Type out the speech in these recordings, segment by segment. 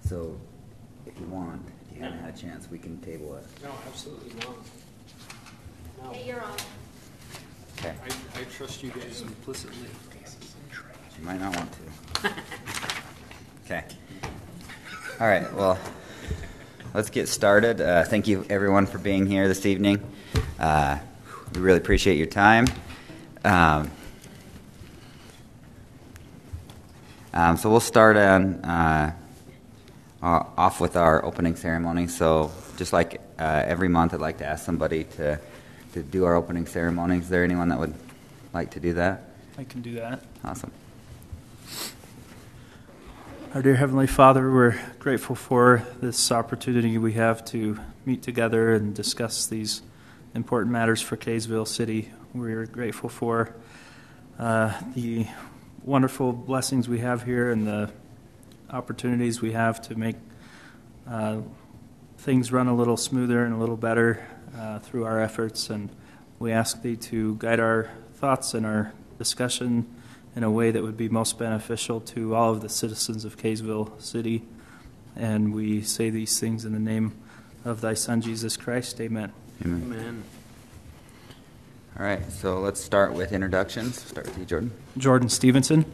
So if you want, if you haven't had a chance, we can table it. No, absolutely not. No. Hey, you're on. Okay. I trust you guys implicitly. You might not want to. Okay. All right, well, let's get started. Thank you, everyone, for being here this evening. We really appreciate your time. So we'll start off with our opening ceremony. So just like every month, I'd like to ask somebody to do our opening ceremony. Is there anyone that would like to do that? I can do that. Awesome. Our dear Heavenly Father, we're grateful for this opportunity we have to meet together and discuss these important matters for Kaysville City. We're grateful for the wonderful blessings we have here and the opportunities we have to make things run a little smoother and a little better through our efforts. And we ask Thee to guide our thoughts and our discussion in a way that would be most beneficial to all of the citizens of Kaysville City. And we say these things in the name of Thy Son, Jesus Christ. Amen. Amen. Amen. All right, so let's start with introductions. Start with you, Jordan. Jordan Stevenson.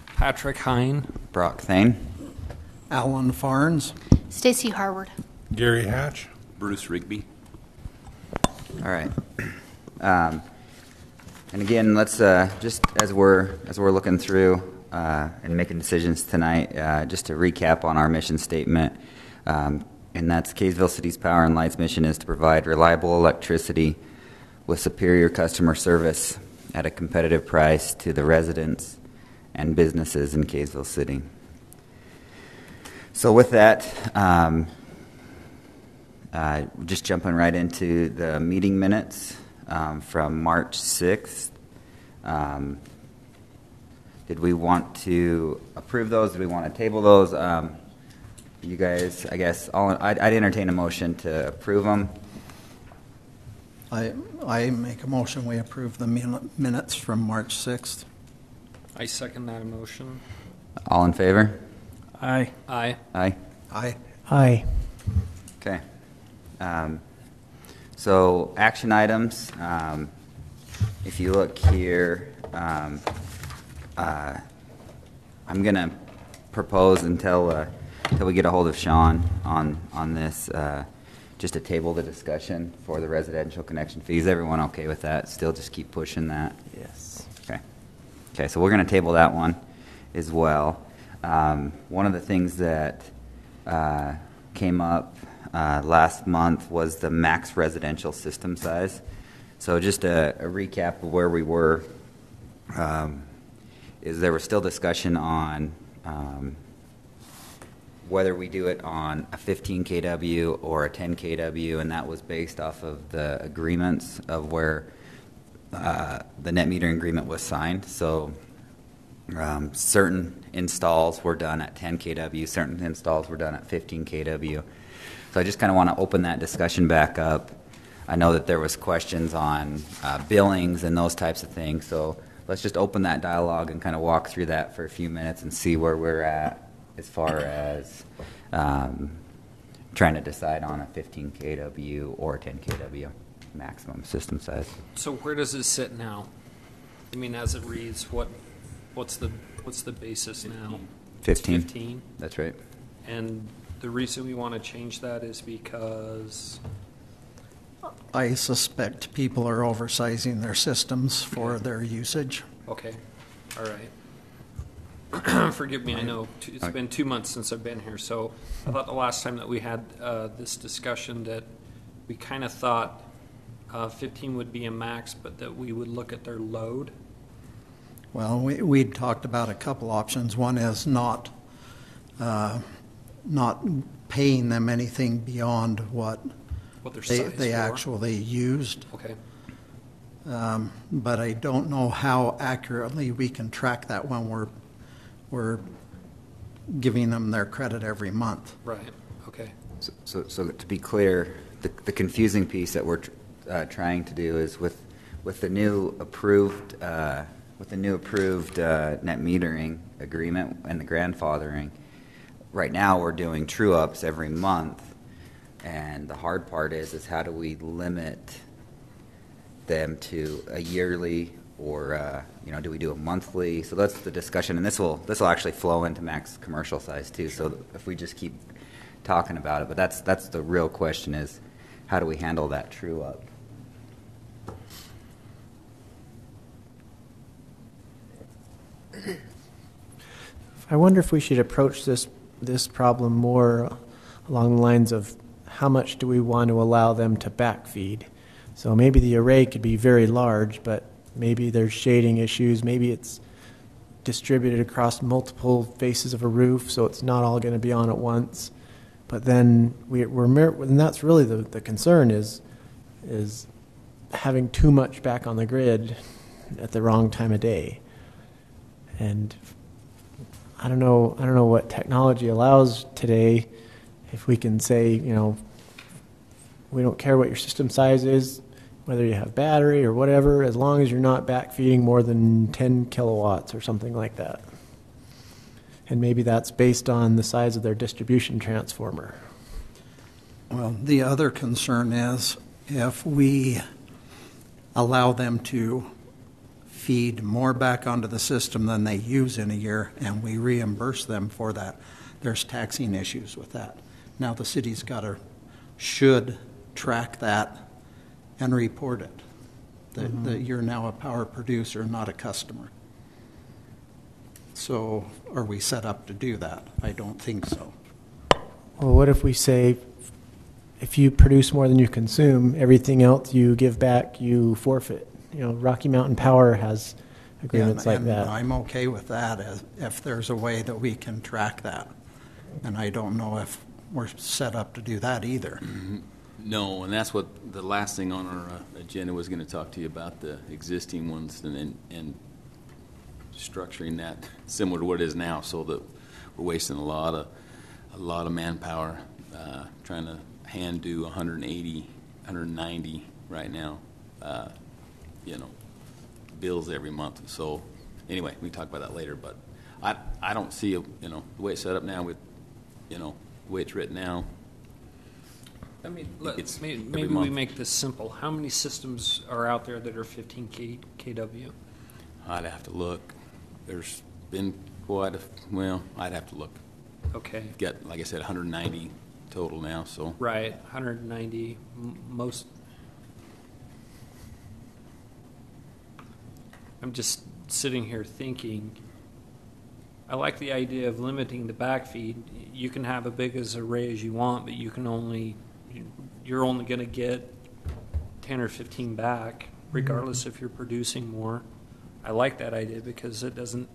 Patrick Hine. Brock Thane. Alan Farnes. Stacy Harward. Gary Hatch. Bruce Rigby. All right. And again, let's just as we're looking through and making decisions tonight, just to recap on our mission statement, and that's Kaysville City's Power and Lights mission is to provide reliable electricity with superior customer service at a competitive price to the residents and businesses in Kaysville City. So with that, just jumping right into the meeting minutes from March 6th. Did we want to approve those? Did we want to table those? You guys, I guess, I'd entertain a motion to approve them. I make a motion we approve the minutes from March 6th. I second that motion. All in favor? Aye. Aye. Aye. Aye. Aye. Okay. So action items, if you look here, I'm going to propose until we get a hold of Sean on this, just to table the discussion for the residential connection fees. Everyone okay with that? Still just keep pushing that? Yes. Okay, so we're going to table that one as well. One of the things that came up last month was the max residential system size. So just a recap of where we were, is there was still discussion on whether we do it on a 15 kW or a 10 kW, and that was based off of the agreements of where the net metering agreement was signed. So certain installs were done at 10 kW, certain installs were done at 15 kW. So I just kind of want to open that discussion back up. I know that there was questions on billings and those types of things, so let's just open that dialogue and kind of walk through that for a few minutes and see where we're at as far as trying to decide on a 15 kW or a 10 kW maximum system size. So where does it sit now? I mean, as it reads, what's the basis now? 15. 15. That's right. And the reason we want to change that is because I suspect people are oversizing their systems for their usage. okay, all right. Forgive me, I know it's been 2 months since I've been here, so I thought the last time that we had this discussion that we kind of thought 15 would be a max, but that we would look at their load. Well, we'd talked about a couple options. One is not paying them anything beyond what they actually used. Okay. But I don't know how accurately we can track that when we're giving them their credit every month. Right. Okay. So to be clear, the confusing piece that we're trying to do is with the new approved net metering agreement and the grandfathering, right now we're doing true ups every month, and the hard part is how do we limit them to a yearly, or do we do a monthly? So that's the discussion, and this will actually flow into max commercial size too. So if we just keep talking about it, but that's the real question, is how do we handle that true up? I wonder if we should approach this problem more along the lines of how much do we want to allow them to backfeed. So maybe the array could be very large, but maybe there's shading issues. Maybe it's distributed across multiple faces of a roof, so it's not all going to be on at once. But then and that's really the concern is having too much back on the grid at the wrong time of day. And I don't know what technology allows today. If we can say, we don't care what your system size is, whether you have battery or whatever, as long as you're not backfeeding more than 10 kilowatts or something like that. And maybe that's based on the size of their distribution transformer. Well, the other concern is if we allow them to feed more back onto the system than they use in a year, and we reimburse them for that, there's taxing issues with that. Now the city's should track that and report it, that you're now a power producer, not a customer. So are we set up to do that? I don't think so. Well, what if we say, if you produce more than you consume, everything else you give back, you forfeit? Rocky Mountain Power has agreements like that. I'm okay with that if there's a way that we can track that. And I don't know if we're set up to do that either. Mm-hmm. No, and that's what the last thing on our agenda was going to talk to you about, the existing ones and structuring that similar to what it is now, so that we're wasting a lot of manpower trying to hand do 180, 190 right now. Bills every month. So anyway, we can talk about that later, but I don't see the way it's set up now with the way it's written now. I mean, maybe we make this simple. How many systems are out there that are 15 kW? I'd have to look. There's been I'd have to look. Okay. Got, like I said, 190 total now. So right, 190 most. I'm just sitting here thinking, I like the idea of limiting the backfeed. You can have as big as array as you want, but you're only going to get 10 or 15 back, regardless if you're producing more. I like that idea because it doesn't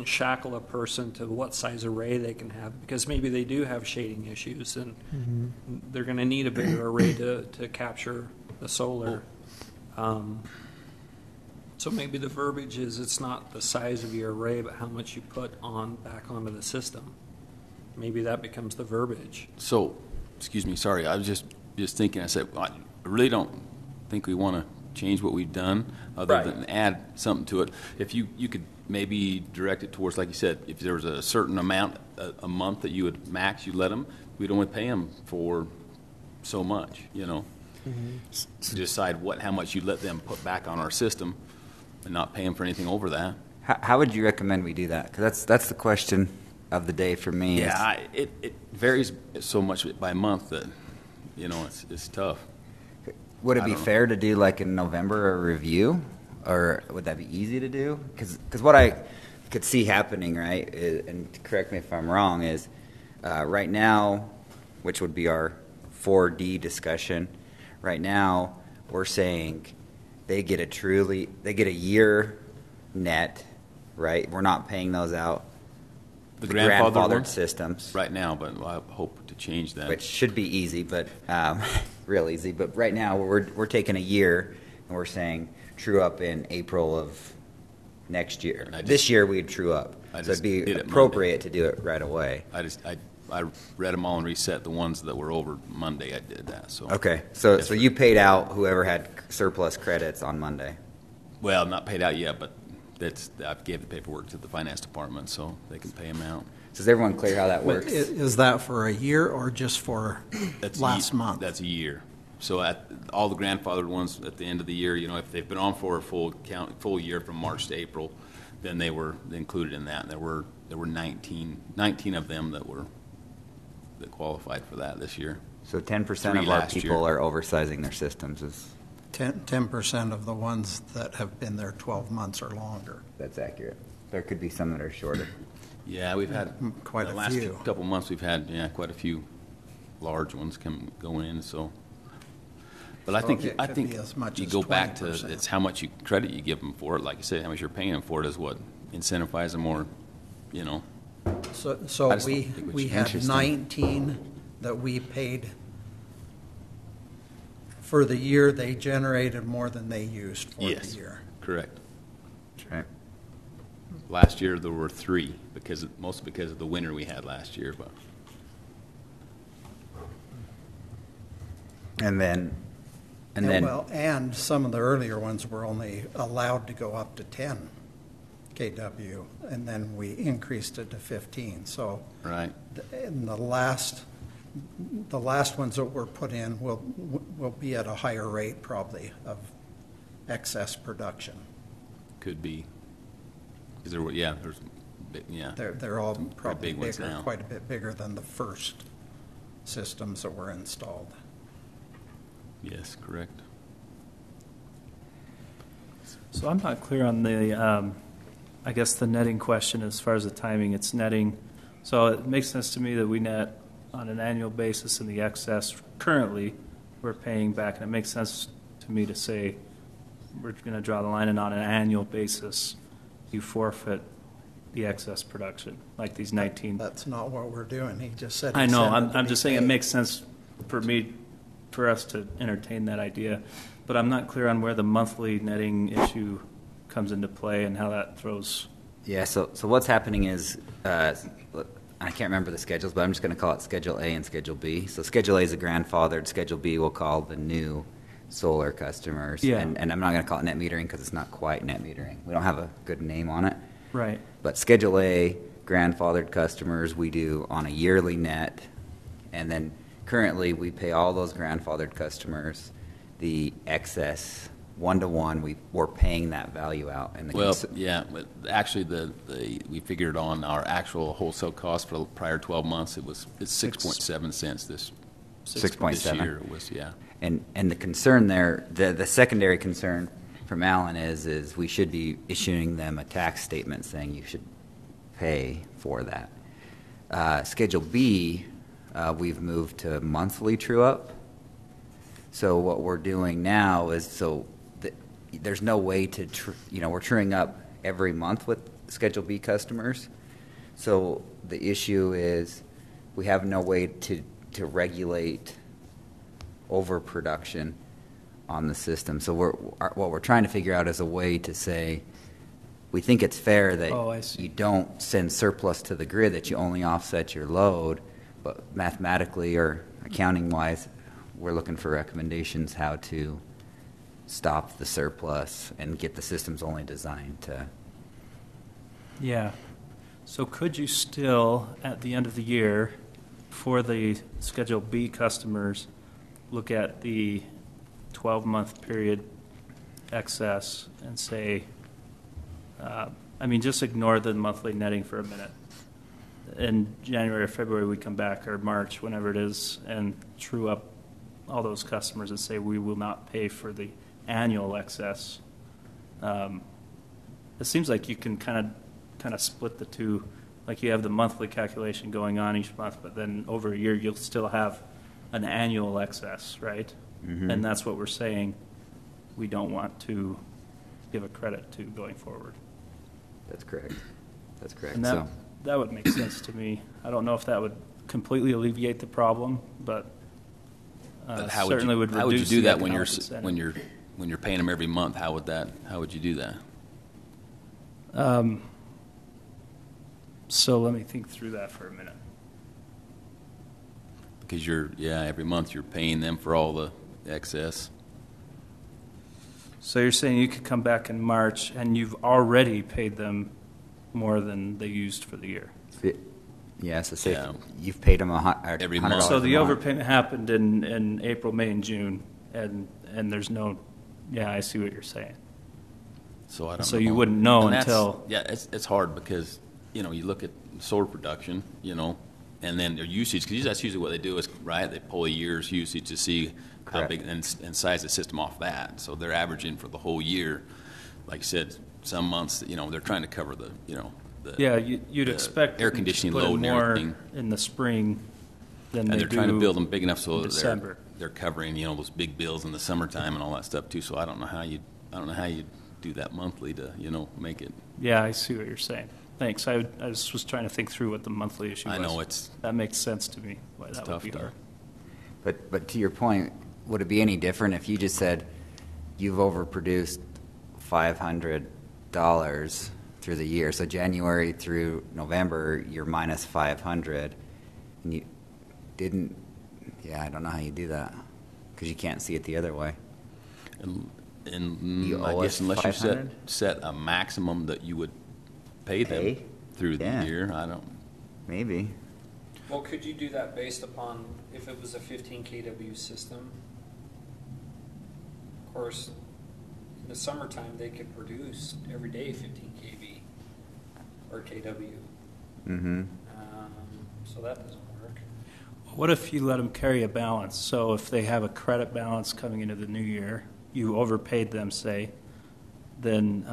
shackle a person to what size array they can have, because maybe they do have shading issues and they're going to need a bigger array to capture the solar. So maybe the verbiage is it's not the size of your array, but how much you put back onto the system. Maybe that becomes the verbiage. So, excuse me, sorry, I was just thinking, I said, I really don't think we want to change what we've done other than add something to it. If you could maybe direct it towards, like you said, if there was a certain amount a month that you would max, you let them, we'd only pay them for so much, to decide how much you let them put back on our system and not pay them for anything over that. How would you recommend we do that? Because that's the question of the day for me. Yeah, it varies so much by month that, it's tough. Would it be fair to do like in November a review, or would that be easy to do? Because what I could see happening, right, and correct me if I'm wrong, is right now, which would be our 4D discussion, right now we're saying they get a year net, right? We're not paying those out. The grandfathered systems right now, but I hope to change that. Which should be easy, but real easy. But right now we're taking a year and we're saying true up in April of next year. This year we'd true up, so it'd be appropriate to do it right away. I read them all and reset the ones that were over Monday. I did that. So okay, so you paid out whoever had surplus credits on Monday. Well, not paid out yet, but I gave the paperwork to the finance department so they can pay them out. is everyone clear how that works? Is that for a year or just for last month? That's a year. So at all the grandfathered ones at the end of the year, if they've been on for a full year from March to April, then they were included in that. And there were 19 of them that qualified for that this year. So 10% of our people are oversizing their systems. 10% of the ones that have been there 12 months or longer. That's accurate. There could be some that are shorter. Yeah, we've had quite a few. The last couple months we've had quite a few large ones going in. So, but I think as much you as go back to 20%. it's how much credit you give them for it. Like you say, how much you're paying them for it is what incentivizes them more. So we had Interesting. 19 that we paid for the year. They generated more than they used for the year. Correct. That's right. Last year there were 3 mostly because of the winter we had last year. But And some of the earlier ones were only allowed to go up to 10 kW, and then we increased it to 15. So right. in the last ones that were put in will be at a higher rate probably of excess production. Could be. They're all probably big ones bigger, now. quite a bit bigger than the first systems that were installed. Yes, correct. So I'm not clear on the, I guess the netting question as far as the timing. It's netting. So it makes sense to me that we net on an annual basis, and the excess currently we're paying back. And it makes sense to me to say we're going to draw the line, and on an annual basis you forfeit the excess production, like these 19. That's not what we're doing. He just said. I know. I'm just saying it makes sense for us to entertain that idea, but I'm not clear on where the monthly netting issue comes into play and how that throws. Yeah, so what's happening is, I can't remember the schedules, but I'm just going to call it Schedule A and Schedule B. So Schedule A is a grandfathered, Schedule B we'll call the new solar customers. Yeah. And I'm not going to call it net metering because it's not quite net metering. We don't have a good name on it. Right. But Schedule A, grandfathered customers, we do on a yearly net, and then currently we pay all those grandfathered customers the excess 1-to-1. We're paying that value out. But actually we figured on our actual wholesale cost for the prior 12 months it's 6.7 cents this 6.7 year was And the concern there, the secondary concern from Alan is we should be issuing them a tax statement saying you should pay for that. Schedule B, we've moved to monthly true-up. So what we're doing now is there's no way to we're truing up every month with Schedule B customers. So the issue is we have no way to regulate overproduction on the system. So what we're trying to figure out is a way to say we think it's fair that you don't send surplus to the grid, that you only offset your load, but mathematically or accounting-wise, we're looking for recommendations how to stop the surplus and get the systems only designed to. Yeah. So could you still, at the end of the year, for the Schedule B customers, look at the 12-month period excess and say, just ignore the monthly netting for a minute. In January or February, we come back, or March, whenever it is, and true up all those customers and say we will not pay for the annual excess. It seems like you can kind of split the two, like you have the monthly calculation going on each month, but then over a year you'll still have an annual excess, right? Mm-hmm. And that's what we're saying we don't want to give a credit to going forward. That's correct. And that would make sense to me. I don't know if that would completely alleviate the problem, but certainly would reduce. How would you do that when you're paying them every month? How would you do that? So let me think through that for a minute. Because every month you're paying them for all the excess. So you're saying you could come back in March and you've already paid them more than they used for the year? Yeah, so say Yeah. you've paid them Every $100 month. So the a month. overpayment happened in April, May, and June, and there's no, yeah, I see what you're saying. So I don't So know. you wouldn't know And that's- until- Yeah, it's hard because, you look at solar production, and then their usage, because that's usually what they do is, right, they pull a year's usage to see how Correct. big, and size the system off that. So they're averaging for the whole year. Like you said, some months, they're trying to cover the, the. Yeah, you'd the expect air them to conditioning put in load and more everything. in the spring than And they they're do trying to build them big enough so in that December. they're covering, those big bills in the summertime and all that stuff too. So I don't know how you do that monthly to, make it. Yeah, I see what you're saying. Thanks. I just was trying to think through what the monthly issue was. I know it's That makes sense to me, why that would tough be to. hard. But to your point, would it be any different if you just said you've overproduced $500 through the year? So January through November, you're minus 500, and you didn't. Yeah, I don't know how you do that because you can't see it the other way. And You I owe guess us unless you 500? set a maximum that you would pay them Pay? through Yeah. the year, I don't. Maybe. Well, could you do that based upon if it was a 15 kW system? Of course, in the summertime, they could produce every day 15 kV or kW. Mm-hmm. So that doesn't work. What if you let them carry a balance? So if they have a credit balance coming into the new year, you overpaid them, say, then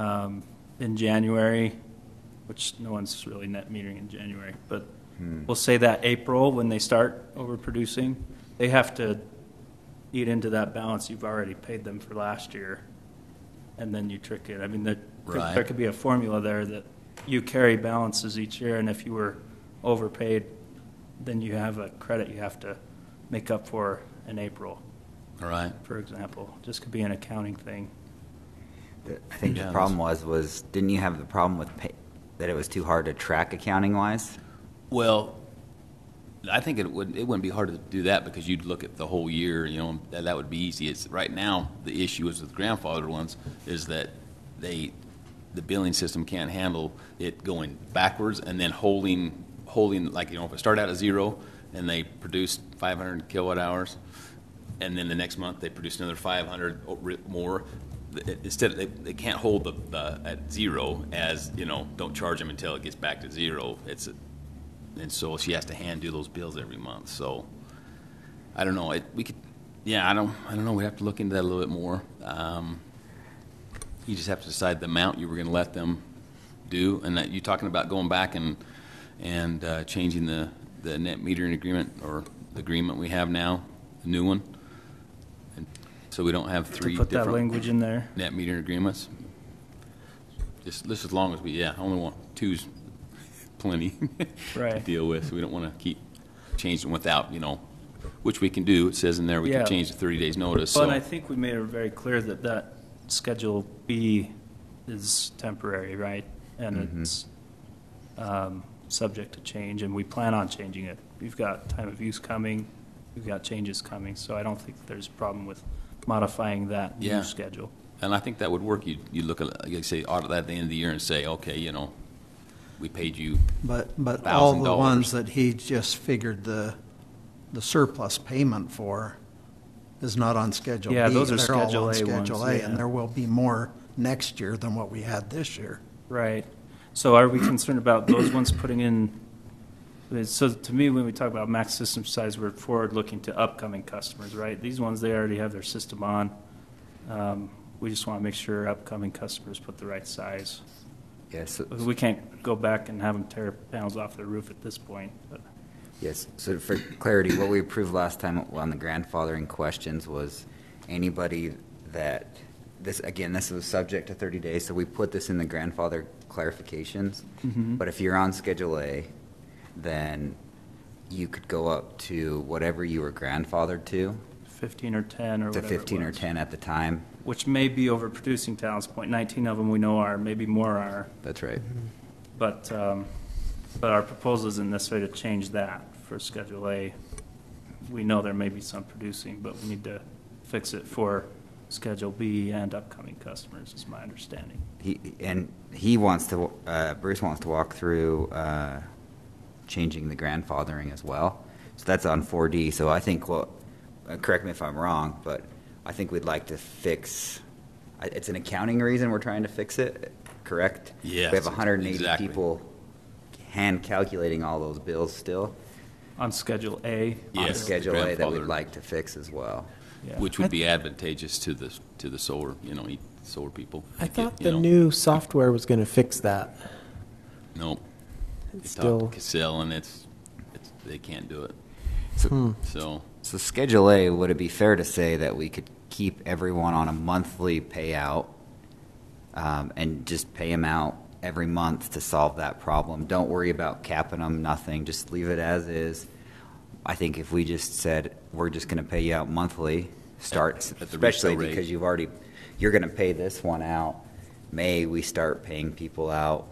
in January, which no one's really net metering in January, but we'll say that April, when they start overproducing, they have to eat into that balance you've already paid them for last year, and then you trick it. I mean, there Right. could be a formula there that you carry balances each year, and if you were overpaid, then you have a credit you have to make up for in April, All right. for example. Just could be an accounting thing. I think Yeah, the problem was didn't you have the problem with that it was too hard to track accounting wise? Well, I think it wouldn't be hard to do that because you'd look at the whole year, that would be easy. It's right now the issue is with grandfathered ones is that the billing system can't handle it going backwards and then holding like if it started out at 0 and they produced 500 kilowatt hours and then the next month they produce another 500 more. Instead, they can't hold the at 0 as don't charge them until it gets back to 0. And so she has to hand do those bills every month. So I don't know. We could, I don't know. We have to look into that a little bit more. You just have to decide the amount you were going to let them do, and that you're talking about going back and changing the net metering agreement or the agreement we have now, the new one. And so we don't have three To put that different language in there. net metering agreements. Just as long as we only want two's plenty to Right. deal with. So we don't want to keep changing without which we can do. It says in there we Yeah. can change the 30 days notice. Well, So and I think we made it very clear that Schedule B is temporary, right? And it's subject to change, and we plan on changing it. We've got time of use coming, we've got changes coming, so I don't think there's a problem with modifying that Yeah. new schedule. and I think that would work. You look at you say audit that at the end of the year and say, okay, we paid you. But all the $1,000. ones that he just figured the surplus payment for is not on Schedule B. Yeah, those are They're all Schedule on A Schedule ones, A, yeah. and there will be more next year than what we had this year. Right. So are we concerned about those ones putting in, so to me, when we talk about max system size, we're forward-looking to upcoming customers, right? These ones, they already have their system on. We just want to make sure upcoming customers put the right size. Yes. Because we can't go back and have them tear panels off their roof at this point. But Yes. So for clarity, what we approved last time on the grandfathering questions was anybody that this was subject to 30 days. So we put this in the grandfather clarifications. But if you're on Schedule A, then you could go up to whatever you were grandfathered to 15 or 10 or to whatever 15 it or was. 10 at the time. Which may be overproducing to Alan's point. 19 of them we know are, maybe more are. That's right. But our proposal isn't necessarily to change that for Schedule A. We know there may be some producing, but we need to fix it for Schedule B and upcoming customers, is my understanding. Bruce wants to walk through changing the grandfathering as well. So that's on 4D. So I think, correct me if I'm wrong, but I think we'd like to fix, it's an accounting reason we're trying to fix it, correct? Yes, We have 180 exactly. people hand calculating all those bills still On Schedule A. on Yes, Schedule the A that we'd grandfather. like to fix as well. Yeah. Which would be advantageous to the solar, solar people. I to thought get, the new software was going to fix that. No, It's it's still, talked to Kaysville, and they can't do it. So So Schedule A, would it be fair to say that we could keep everyone on a monthly payout and just pay them out every month to solve that problem? Don't worry about capping them, nothing. Just leave it as is. I think if we just said we're just going to pay you out monthly, at the especially retail rate. because you're going to pay this one out. May we start paying people out?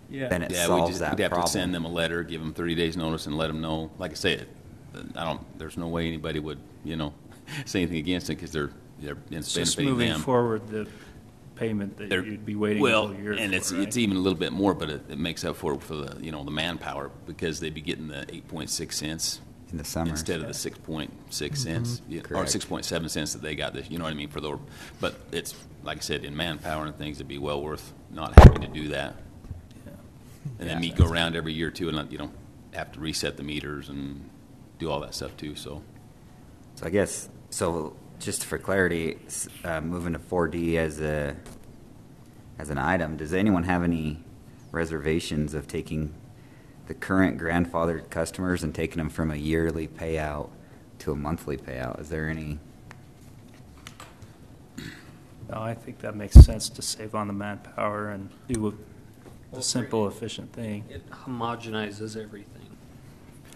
Yeah. Then it yeah, solves that we'd have problem. to send them a letter, give them 30 days notice, and let them know. Like I say, there's no way anybody would, say anything against it because they're It's just benefiting moving them. forward the payment that They're- you'd be waiting well, until a year and for, it's right? even a little bit more, but it makes up for the the manpower because they'd be getting the 8.6 cents in the summer instead of the 6.6 cents or Correct. 6.7 cents that they got this. You know what I mean? But it's like I said, in manpower and things, it'd be well worth not having to do that. And then go around every year too, and have to reset the meters and do all that stuff too. So I guess, just for clarity, moving to 4D as an item, does anyone have any reservations of taking the current grandfathered customers and taking them from a yearly payout to a monthly payout? Is there any? No, I think that makes sense to save on the manpower and do a simple, efficient thing. It homogenizes everything.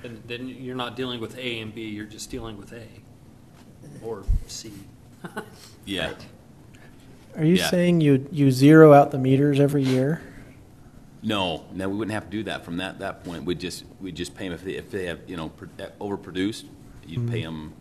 And then you're not dealing with A and B, you're just dealing with A or C. yeah, are you Yeah. saying you zero out the meters every year? no, we wouldn't have to do that from that point. We'd just pay them if they have overproduced. You'd pay them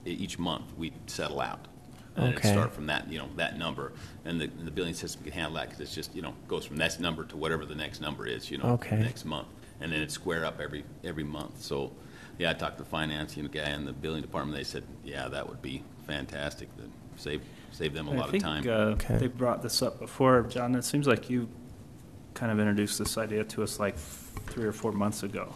each month. We'd settle out. And it'd Okay. start from that, that number, and the billing system can handle that because it's just, goes from that number to whatever the next number is, Okay. next month, and then it'd square up every month. So, yeah, I talked to the finance guy in the billing department. They said, yeah, that would be fantastic. To save them a lot of time. I think they brought this up before, John. It seems like you kind of introduced this idea to us like 3 or 4 months ago,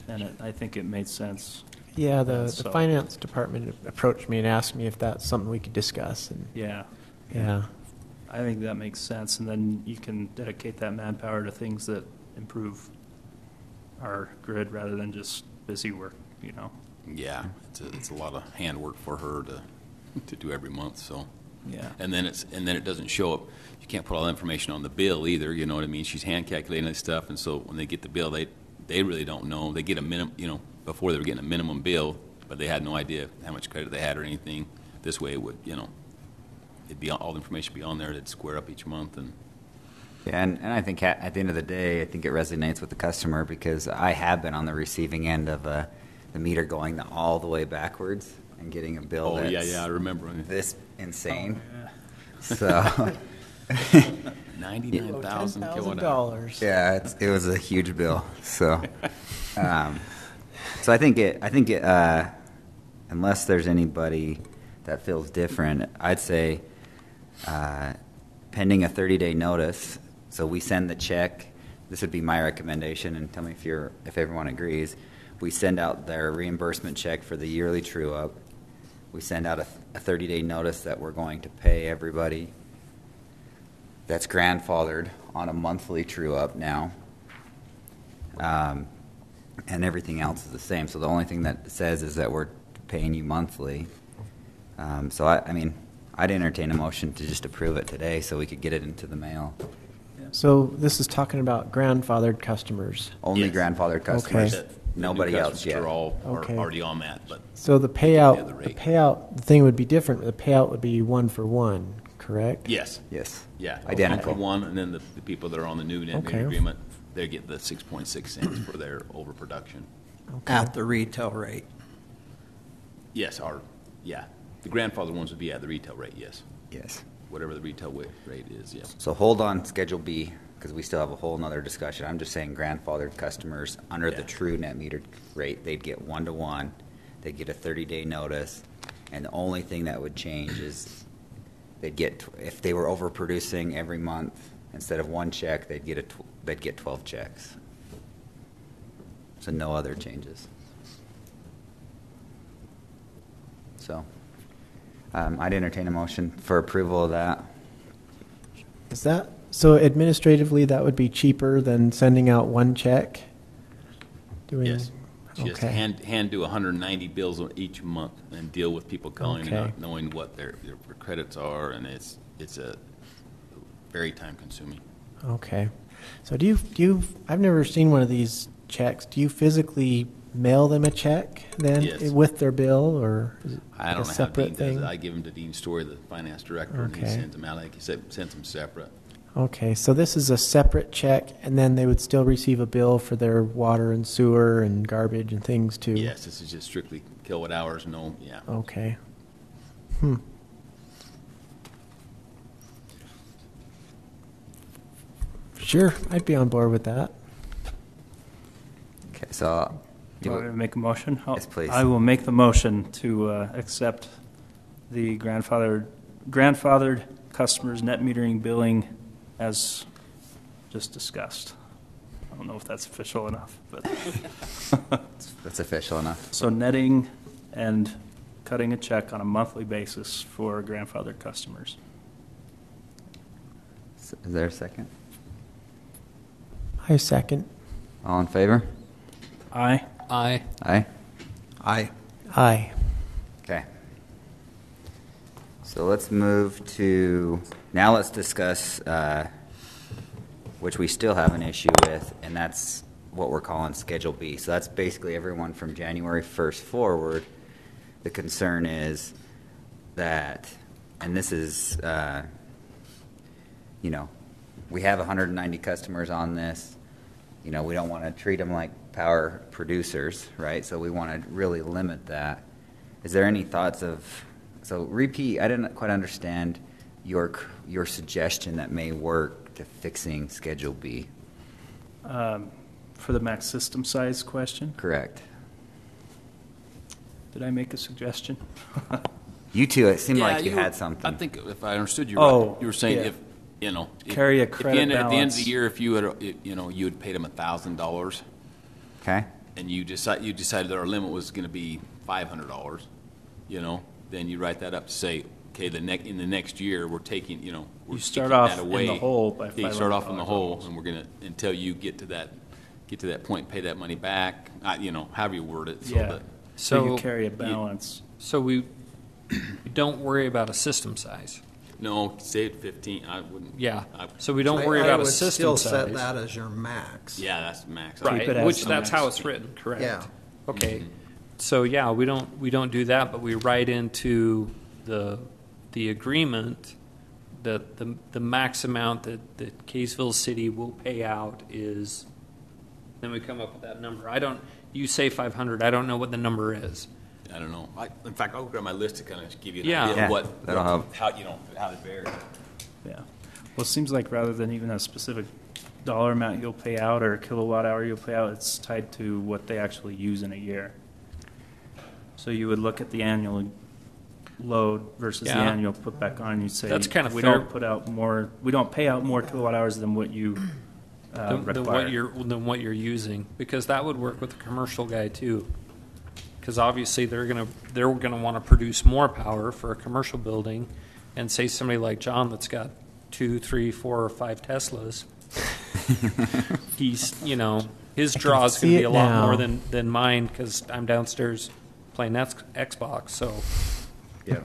and I think it made sense. Yeah, the So- finance department approached me and asked me if that's something we could discuss. And Yeah. yeah, I think that makes sense, and then you can dedicate that manpower to things that improve our grid rather than just busy work, Yeah, it's a lot of handwork for her to do every month. So, Yeah. and then it doesn't show up. You can't put all the information on the bill either. You know what I mean? She's hand calculating this stuff, and so when they get the bill, they really don't know. They get a minimum, before they were getting a minimum bill, but they had no idea how much credit they had or anything. This way, it would, it'd be all the information be on there. It'd square up each month, and Yeah, and I think at the end of the day, I think it resonates with the customer because I have been on the receiving end of the meter going all the way backwards and getting a bill that's I remember this insane. So 99,000 kilowatt hours. $10,000. yeah, it was a huge bill. So so I think it unless there's anybody that feels different, I'd say pending a 30-day notice. So we send the check. This would be my recommendation, and tell me if everyone agrees. We send out their reimbursement check for the yearly true-up. We send out a 30-day notice that we're going to pay everybody that's grandfathered on a monthly true-up now. And everything else is the same. So the only thing that it says is that we're paying you monthly. So, I mean, I'd entertain a motion to just approve it today so we could get it into the mail. So this is talking about grandfathered customers. Only Yes. grandfathered customers. Okay. The Nobody new else customers yet. are all Okay. are already on that, but So the the other payout, the thing would be different. The payout would be 1 for 1, correct? yes. Yes. Yeah, Identical. For one, and then the people that are on the new net Okay. agreement, they get the 6.6 cents for their overproduction. Okay. At the retail rate. Yes, the grandfather ones would be at the retail rate. Yes, Yes. whatever the retail rate is. Yes. So hold on Schedule B because we still have a whole nother discussion. I'm just saying grandfathered customers under the true net metered rate, they'd get 1-to-1. They'd get a 30-day notice, and the only thing that would change is they'd get, if they were overproducing every month, instead of one check, they'd get 12 checks. So no other changes. So I'd entertain a motion for approval of that. Is that so? Administratively, that would be cheaper than sending out one check. Yes. Just Okay. hand do 190 bills each month and deal with people calling and Okay. not knowing what their credits are, and it's a very time consuming. Okay. So do you? I've never seen one of these checks. Do you physically mail them a check then Yes. with their bill, or is it I don't a know how separate Dean thing? does it. I give them to Dean Story, the finance director, and he Okay. sends them out. Like he said, sends them separate. Okay, so this is a separate check, and then they would still receive a bill for their water and sewer and garbage and things too. Yes, this is just strictly kilowatt hours. No, yeah. Okay. Sure, I'd be on board with that. Okay, so Do you want me to make a motion? Yes, please. I will make the motion to accept the grandfathered customers' net metering billing as just discussed. I don't know if that's official enough, but that's official enough. so netting and cutting a check on a monthly basis for grandfathered customers. Is there a second? I second. All in favor? Aye. Aye. Aye. Aye. Aye. Okay. So let's move to, now let's discuss, which we still have an issue with, and that's what we're calling Schedule B. So that's basically everyone from January 1st forward. The concern is that, and this is, we have 190 customers on this. We don't want to treat them like power producers, right? So we want to really limit that. Is there any thoughts of, so repeat, I didn't quite understand your suggestion that may work to fixing Schedule B. For the max system size question, Correct. did I make a suggestion? You two, it seemed like you were- had something. I think if I understood you Oh, right, you were saying yeah. if Carry a at the credit end of balance. the year, if you had you had paid them $1,000, Okay. and you decided that our limit was going to be $500, then you write that up to say, okay, in the next year we're taking, we're You start taking off that in away. the hole by Yeah, you start off in the $500 hole, almost. and we're going to until you get to that point, pay that money back. However you word it. So Yeah. that So you So- carry a balance. So we don't worry about a system size. no, say it 15. I wouldn't. Yeah. I- So we don't I- worry I about a would system still size. set that as your max. Yeah, that's max. Right, Keep it as which the that's max. how it's written, correct? Yeah. Okay, so yeah, we don't do that, but we write into the agreement that the max amount that Kaysville City will pay out is, then we come up with that number. You say 500, I don't know what the number is. I don't know. In fact, I'll grab my list to kind of give you an Yeah. idea Yeah, of what that'll help. how they vary. Yeah. Well, it seems like rather than even a specific dollar amount you'll pay out or kilowatt hour you'll pay out, it's tied to what they actually use in a year. So you would look at the annual load versus the Yeah. annual put back on. You'd say That's kind of we fair. don't put out more. We don't pay out more kilowatt hours than what you Than require. what you're using, because that would work with the commercial guy too. Because obviously they're gonna want to produce more power for a commercial building, and say somebody like John that's got 2, 3, 4, or 5 Teslas, he's his draw is going see to be it a lot now. more than mine because I'm downstairs playing Xbox. So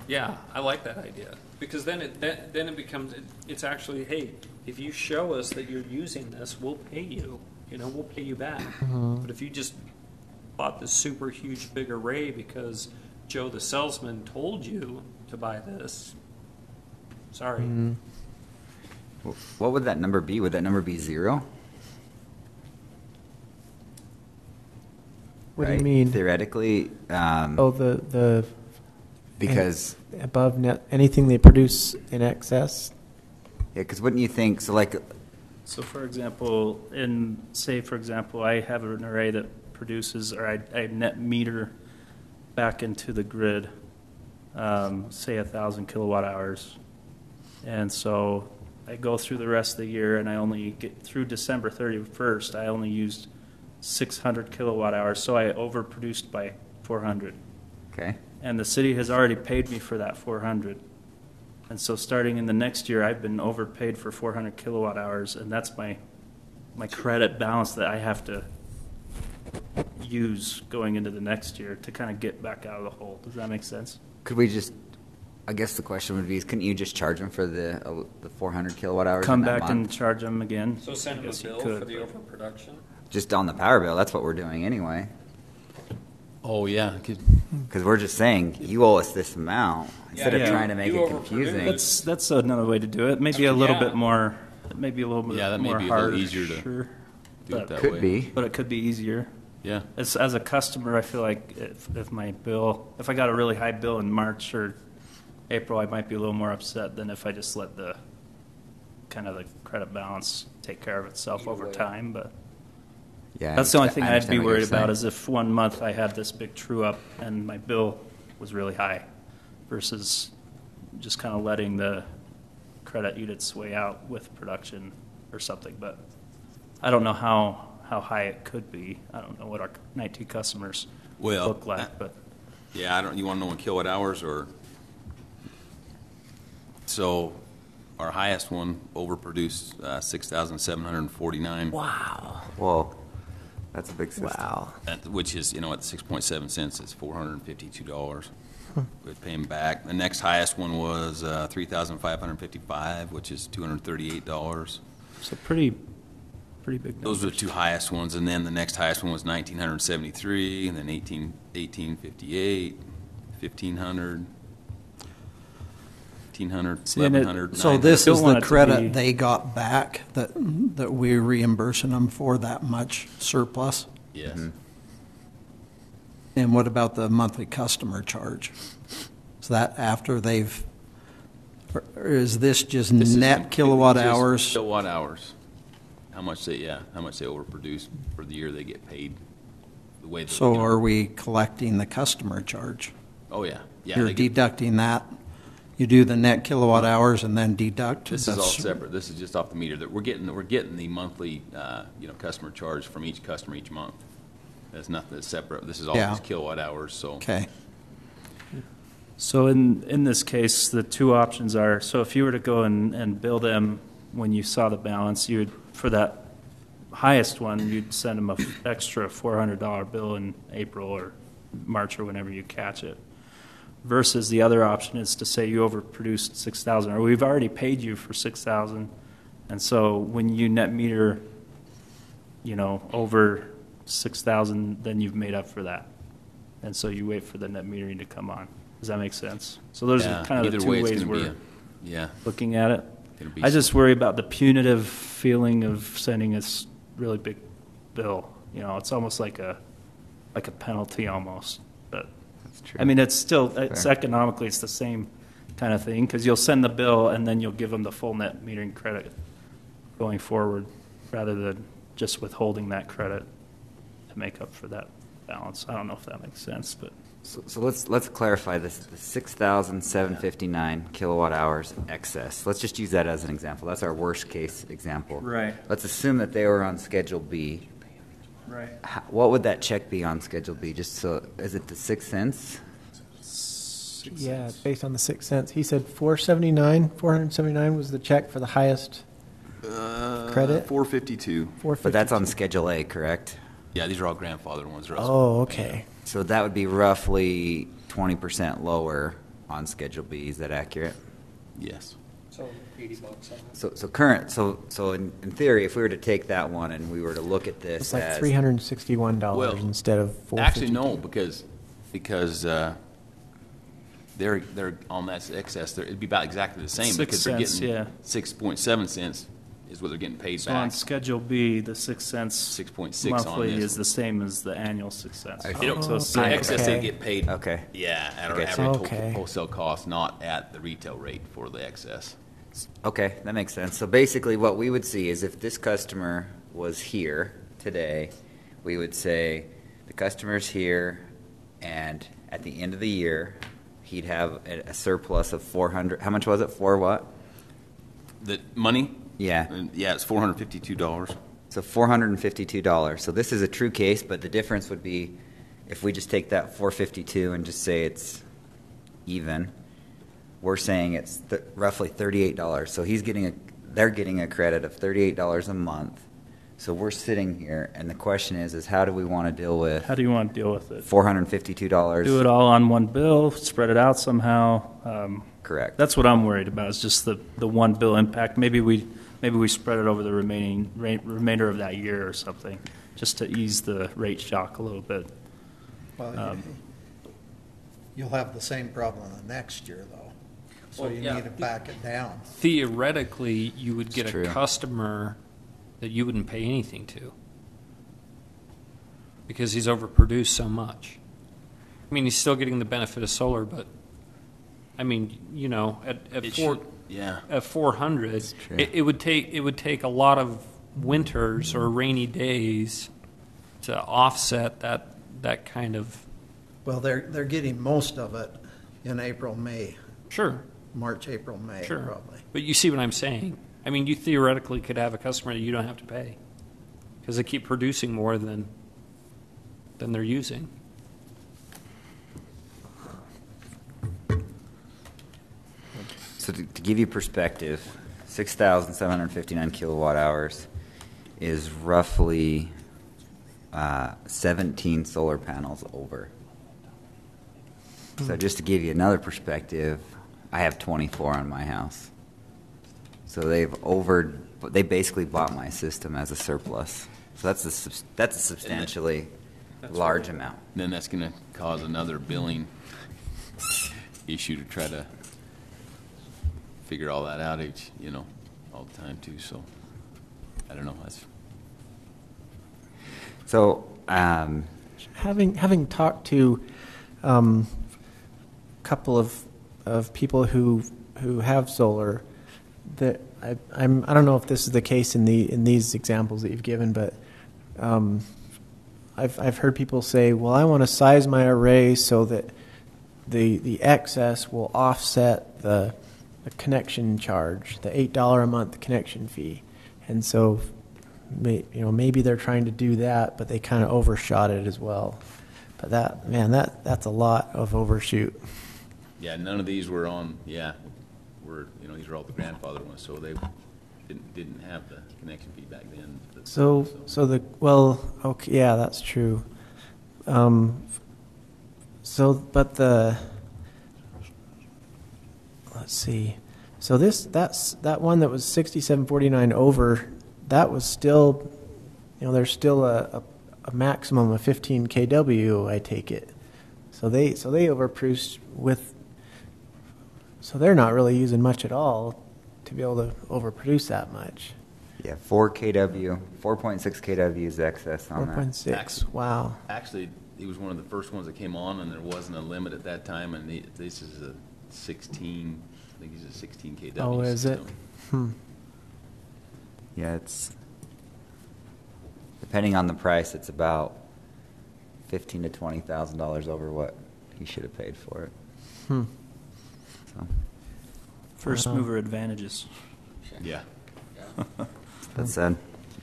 yeah, I like that idea, because then it becomes it's actually, hey, if you show us that you're using this, we'll pay you. We'll pay you back. But if you just bought this super huge big array because Joe the salesman told you to buy this, sorry. What would that number be? Would that number be 0? What do you Right? mean? Theoretically, Oh, the because above net anything they produce in excess. yeah, because wouldn't you think? So, like, So for example, I have an array that produces, or I net meter back into the grid, say 1,000 kilowatt hours. And so I go through the rest of the year and I only get through December 31st, I only used 600 kilowatt hours. So I overproduced by 400. Okay. And the city has already paid me for that 400. And so starting in the next year, I've been overpaid for 400 kilowatt hours, and that's my credit balance that I have to use going into the next year to kind of get back out of the hole. Does that make sense? Could we just, I guess the question would be, couldn't you just charge them for the 400 kilowatt hours Come in that back month? and charge them again. So send them a Guess you bill could, for the but- overproduction? Just on the power bill, that's what we're doing anyway. Oh, yeah. Because we're just saying, you owe us this amount, instead of Yeah. trying to make You it confusing. That's another way to do it. Maybe a little Yeah. bit more. Maybe a little bit Yeah, that may more be a little harder. easier to Sure. do it that Could way. be. But it could be easier. Yeah. As a customer, I feel like if my bill, if I got a really high bill in March or April, I might be a little more upset than if I just let the kind of the credit balance take care of itself Either over way. time. But Yeah, that's the only I thing I'd understand be what you're worried about saying. is if one month I had this big true up and my bill was really high versus just kind of letting the credit eat its way out with production or something. But I don't know how high it could be. I don't know what our night two customers Well, look like, but Yeah, you want to know in kilowatt hours or? So our highest one overproduced 6,749. Wow. Whoa, that's a big system. Wow. Which is, at 6.7 cents, it's $452. We'd pay them back. The next highest one was 3,555, which is $238. so pretty big numbers. Those are the two highest ones, and then the next highest one was 1,973, and then 1858, 1,500, 1,500, See, and 1,100. So this Don't is want the it to credit be- they got back that we're reimbursing them for that much surplus? Yes. Mm-hmm. And what about the monthly customer charge? Is that after they've, or is this just This is net kilowatt just hours? Kilowatt hours. How much they overproduce for the year they get paid. The way. So are we collecting the customer charge? Oh yeah, yeah. You're they get- deducting that? You do the net kilowatt hours and then deduct? This is all That's- separate. This is just off the meter. That we're getting the monthly, customer charge from each customer each month. That's nothing that's separate. This is all Yeah. just kilowatt hours. So Okay. So in this case, the two options are, so if you were to go and bill them when you saw the balance, you would, for that highest one, you'd send them an extra $400 bill in April or March or whenever you catch it. Versus the other option is to say you overproduced 6,000, or we've already paid you for 6,000, and so when you net meter, over 6,000, then you've made up for that, and so you wait for the net metering to come on. Does that make sense? So those yeah, are kind of the either two way, it's ways gonna be we're yeah. looking at it. It'll be I just worry about the punitive feeling of sending us really big bill. It's almost like a penalty almost. But That's true. I mean, it's economically it's the same kind of thing because you'll send the bill and then you'll give them the full net metering credit going forward, rather than just withholding that credit to make up for that balance. I don't know if that makes sense, but. So let's clarify this. The 6,759 kilowatt hours excess. Let's just use that as an example. That's our worst case example. Right. Let's assume that they were on Schedule B. Right. What would that check be on Schedule B? Just so, is it the 6 cents? Yeah, it's based on the 6 cents. He said 479 was the check for the highest credit. 452. 452. But that's on Schedule A, correct? Yeah, these are all grandfathered ones. They're all- Oh, okay. So that would be roughly 20% lower on Schedule B. Is that accurate? Yes. So $80 on it. So in theory, if we were to take that one and we were to look at this It's like as $361 Well, instead of $452. Actually, no, because they're on that excess. It'd be about exactly the same 6 because they're cents, getting yeah. 6.7 cents is what they're getting paid So on back. Schedule B, the 6 cents 6.6 on monthly this is the same as the annual 6 cents. Okay. They don't, So the okay. excess they get paid. Okay. Yeah, at our Okay. average Okay. wholesale cost, not at the retail rate for the excess. Okay, that makes sense. So basically what we would see is if this customer was here today, we would say the customer's here, and at the end of the year, he'd have a surplus of 400. How much was it? For what? The money? Yeah. Yeah, it's $452. So $452. So this is a true case, but the difference would be if we just take that 452 and just say it's even, we're saying it's roughly $38. So they're getting a credit of $38 a month. So we're sitting here, and the question is how do we want to deal with? How do you want to deal with it? $452. Do it all on one bill, spread it out somehow. Correct. That's what I'm worried about. Is just the one bill impact. Maybe we spread it over the remainder of that year or something, just to ease the rate shock a little bit. Well, you'll have the same problem the next year, though. So Well, you yeah. need to back it down. Theoretically, you would get It's a true. customer that you wouldn't pay anything to because he's overproduced so much. I mean, he's still getting the benefit of solar, but I mean, you know, at It four. should- yeah. At 400, true. it would take a lot of winters or rainy days to offset that kind of. Well, they're getting most of it in April, May, Sure, March, April, May, sure. probably. But you see what I'm saying? I mean, you theoretically could have a customer that you don't have to pay because they keep producing more than they're using. So to give you perspective, 6,759 kilowatt hours is roughly 17 solar panels over. So just to give you another perspective, I have 24 on my house. So they basically bought my system as a surplus. So that's a substantially large amount. Then that's going to cause another billing issue to try to figure all that out all the time too. So I don't know. So Having talked to a couple of people who have solar, that I don't know if this is the case in these examples that you've given, but I've heard people say, well, I want to size my array so that the excess will offset the connection charge, the $8 a month connection fee, and so maybe they're trying to do that, but they kind of overshot it as well. But that's a lot of overshoot. Yeah, none of these were on. Yeah, these are all the grandfather ones, so they didn't have the connection fee back then. Okay, yeah, that's true. Let's see. So that one that was 6749 over, that was still, there's still a maximum of 15 kW, I take it. So they overproduced so they're not really using much at all to be able to overproduce that much. yeah, 4.6 kW is excess on that. 4.6, wow. Actually, he was one of the first ones that came on, and there wasn't a limit at that time. And this is a 16. I think he's a 16 kW. Oh, is it? system. Yeah, it's depending on the price, it's about $15,000 to $20,000 over what he should have paid for it. So First mover advantages. Yeah. that said,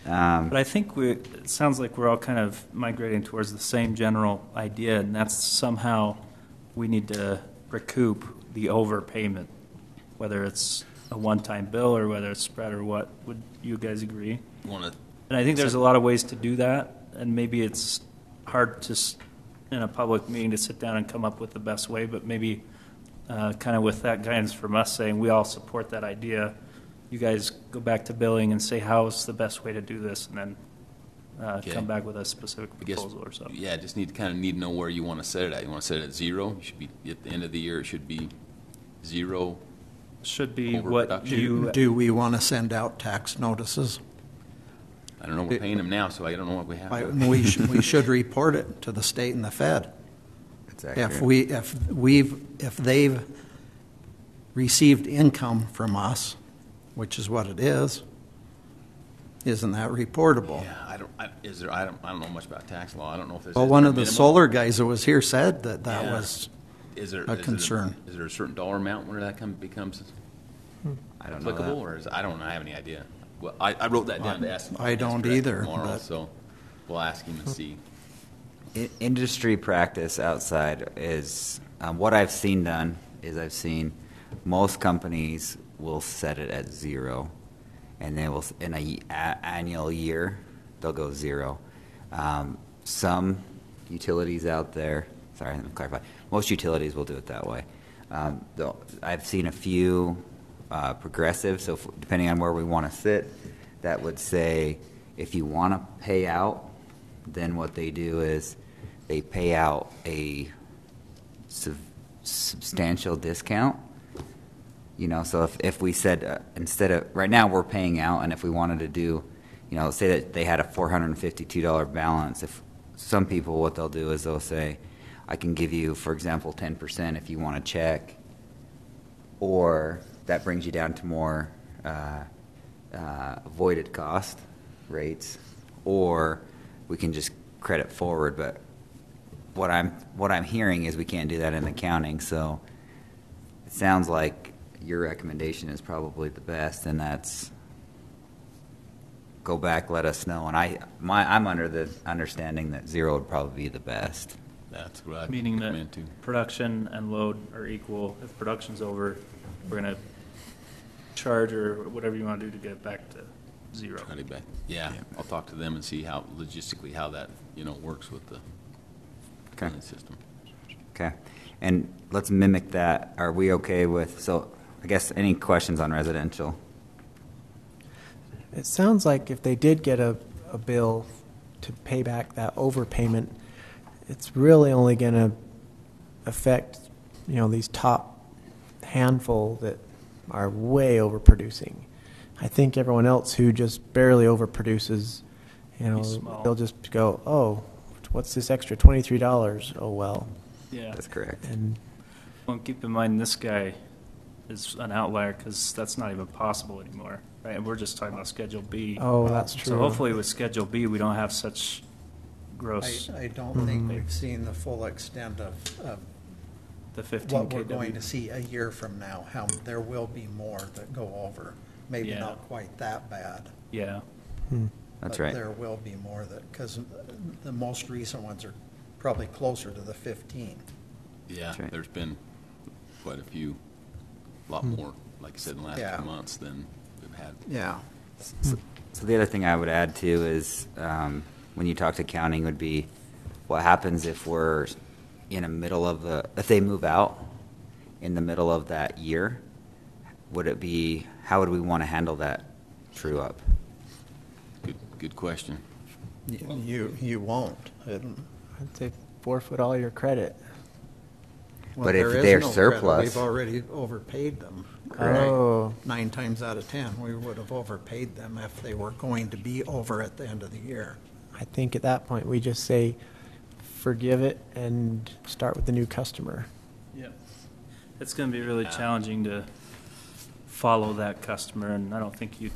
But I think it sounds like we're all kind of migrating towards the same general idea, and that's somehow we need to recoup the overpayment, whether it's a one-time bill or whether it's spread or what. Would you guys agree? And I think there's a lot of ways to do that, and maybe it's hard in a public meeting to sit down and come up with the best way, but maybe kind of with that guidance from us saying we all support that idea, you guys go back to billing and say how's the best way to do this, and then come back with a specific proposal or something. Yeah, just need to know where you want to set it at. You want to set it at 0? You should be at the end of the year. It should be 0. Should be what Overproduction. you. Do we want to send out tax notices? I don't know. We're paying them now, so I don't know what we have. We should report it to the state and the Fed. it's accurate. If they've received income from us which is what it is, isn't that reportable? Yeah, I don't know much about tax law. I don't know if there's. Well, one of the solar guys that was here said that Yeah. was Is there a concern. Is there a certain dollar amount where that becomes I don't know applicable, that. or I don't have any idea. Well, I wrote that down to ask him. I don't Direct either, tomorrow, but- so we'll ask him and see. Industry practice outside is what I've seen done is I've seen most companies will set it at 0, and they will in annual year they'll go 0. Some utilities out there, sorry, let me clarify. Most utilities will do it that way. I've seen a few progressive, so depending on where we want to sit, that would say if you want to pay out, then what they do is they pay out a substantial discount. You know, so if we said instead of right now we're paying out, and if we wanted to do, you know, say that they had a $452 balance, if some people what they'll do is they'll say, I can give you, for example, 10% if you want a check, or that brings you down to more avoided cost rates, or we can just credit forward. But what I'm hearing is we can't do that in accounting. So it sounds like your recommendation is probably the best, and that's go back, let us know. And I'm under the understanding that 0 would probably be the best. That's what I Meaning that meant to. production and load are equal. If production's over, we're going to charge or whatever you want to do to get it back to 0. Try to back. Yeah, I'll talk to them and see how logistically how that works with the billing system. Okay. And let's mimic that. Are we okay with, so I guess any questions on residential? It sounds like if they did get a bill to pay back that overpayment, it's really only going to affect, these top handful that are way overproducing. I think everyone else who just barely overproduces, small. they'll just go, oh, what's this extra $23? Oh, well. Yeah. That's correct. And Well, keep in mind this guy is an outlier because that's not even possible anymore, right? And we're just talking about Schedule B. oh, that's true. So hopefully with Schedule B, we don't have such gross, I don't think we've seen the full extent of the 15 what we're kW. going to see a year from now. How there will be more that go over. Maybe Yeah. not quite that bad. Yeah. That's but right. There will be more because the most recent ones are probably closer to the 15. Yeah, That's right. there's been quite a few, a lot more, like I said, in the last Yeah. 2 months than we've had. Yeah. So the other thing I would add too is when you talk to accounting would be what happens if we're in the middle of if they move out in the middle of that year, how would we want to handle that true up? Good question. You won't. I'd say forfeit all your credit. Well, But if there is they're no credit. surplus- We've already overpaid them. Oh. 9 times out of 10, we would have overpaid them if they were going to be over at the end of the year. I think at that point we just say, forgive it and start with the new customer. Yeah. It's going to be really challenging to follow that customer, and I don't think you'd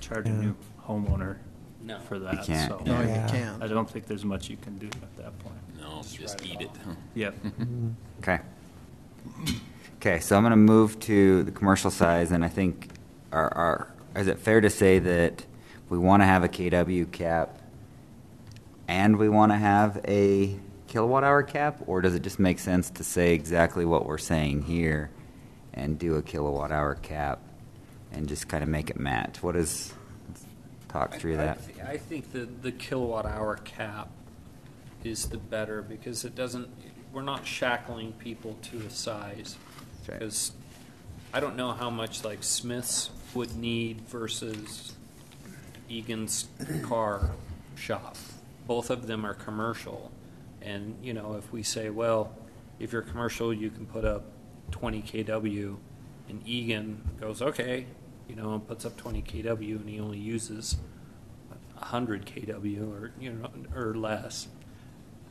charge a Yeah. new homeowner No. for that. can't, So No, Yeah. you can't. I don't think there's much you can do at that point. No, just write it eat it. off. Huh? Yep. Okay. Okay, so I'm going to move to the commercial size, and I think is it fair to say that we want to have a KW cap and we want to have a kilowatt hour cap, or does it just make sense to say exactly what we're saying here and do a kilowatt hour cap and just kind of make it match? Let's talk through that. I think the kilowatt hour cap is the better because we're not shackling people to a size. That's right. Because I don't know how much like Smith's would need versus Egan's car shop. Both of them are commercial. And, if we say, well, if you're commercial, you can put up 20 kW, and Egan goes, okay, and puts up 20 kW, and he only uses 100 kW or less.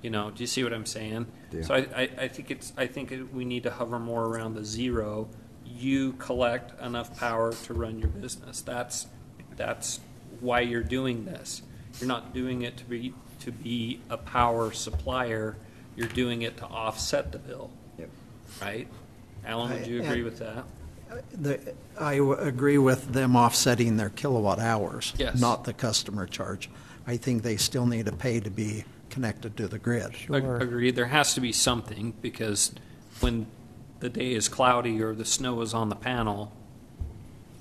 Do you see what I'm saying? Yeah. So I think we need to hover more around the 0 you collect enough power to run your business. That's why you're doing this. You're not doing it to be a power supplier. You're doing it to offset the bill. Yep. Right? Alan, would you agree with that? I agree with them offsetting their kilowatt hours, Yes. not the customer charge. I think they still need to pay to be connected to the grid. Sure. Agreed. There has to be something, because when the day is cloudy or the snow is on the panel,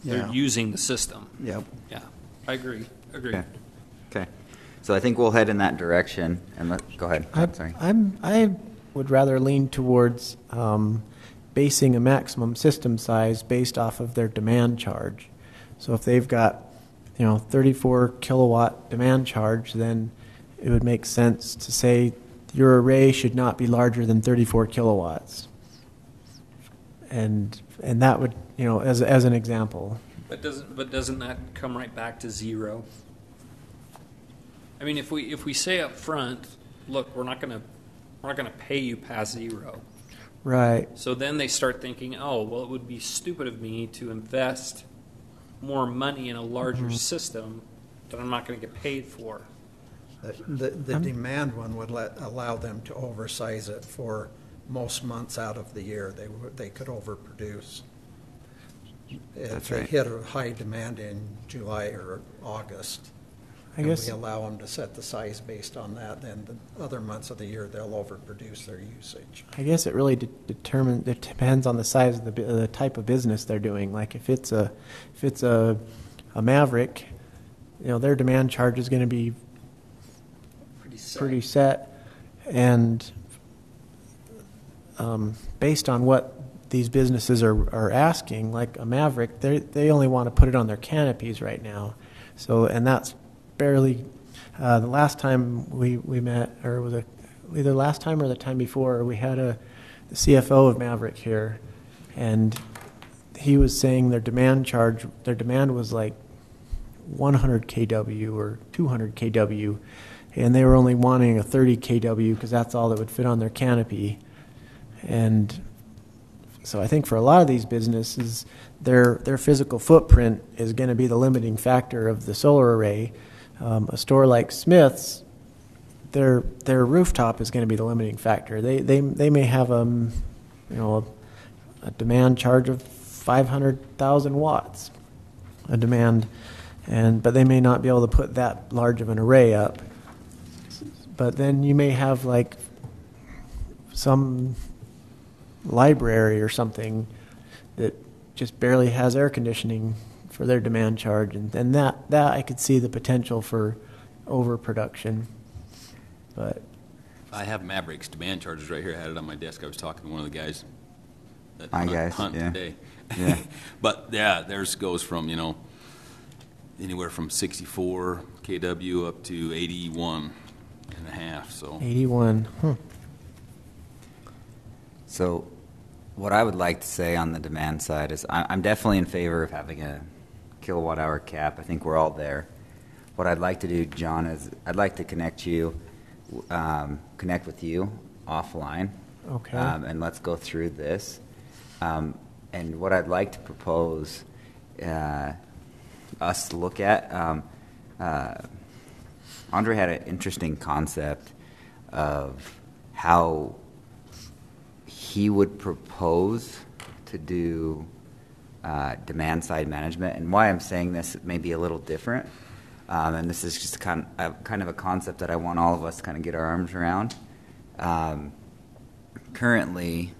they're Yeah. using the system. Yep. Yeah, I agree. Agreed. Okay. Okay. So I think we'll head in that direction. And go ahead. Sorry. I would rather lean towards basing a maximum system size based off of their demand charge. So if they've got, 34 kilowatt demand charge, then it would make sense to say your array should not be larger than 34 kilowatts. And that would, as an example. But doesn't that come right back to zero? I mean, if we say up front, look, we're not going to pay you past zero. Right. So then they start thinking, oh, well, it would be stupid of me to invest more money in a larger system that I'm not going to get paid for. The demand one would allow them to oversize it for most months out of the year. They could overproduce. If they hit a high demand in July or August, and we allow them to set the size based on that, then the other months of the year they'll overproduce their usage. I guess it really depends on the size of the type of business they're doing. Like if it's a Maverick, their demand charge is going to be pretty set, and based on what these businesses are asking, like a Maverick, they only want to put it on their canopies right now. So, and that's barely. The last time we met, or was it either last time or the time before, we had the CFO of Maverick here, and he was saying their demand was like 100 kW or 200 kW, and they were only wanting a 30 kW because that's all that would fit on their canopy. And so I think for a lot of these businesses, their physical footprint is going to be the limiting factor of the solar array. A store like Smith's, their rooftop is going to be the limiting factor. They may have a demand charge of 500,000 watts, a demand, but they may not be able to put that large of an array up. But then you may have like some library or something that just barely has air conditioning for their demand charge, and that I could see the potential for overproduction. But I have Maverick's demand charges right here. I had it on my desk. I was talking to one of the guys that hunt yeah. today. Yeah. But yeah, theirs goes from anywhere from 64 kW up to 81 and a half. So 81. So what I would like to say on the demand side is I'm definitely in favor of having a kilowatt hour cap. I think we're all there. What I'd like to do, John, is I'd like to connect with you offline. Okay. And let's go through this. And what I'd like to propose us to look at, Andre had an interesting concept of how he would propose to do demand side management, and why I'm saying this may be a little different. And this is just kind of a concept that I want all of us to kind of get our arms around. Currently,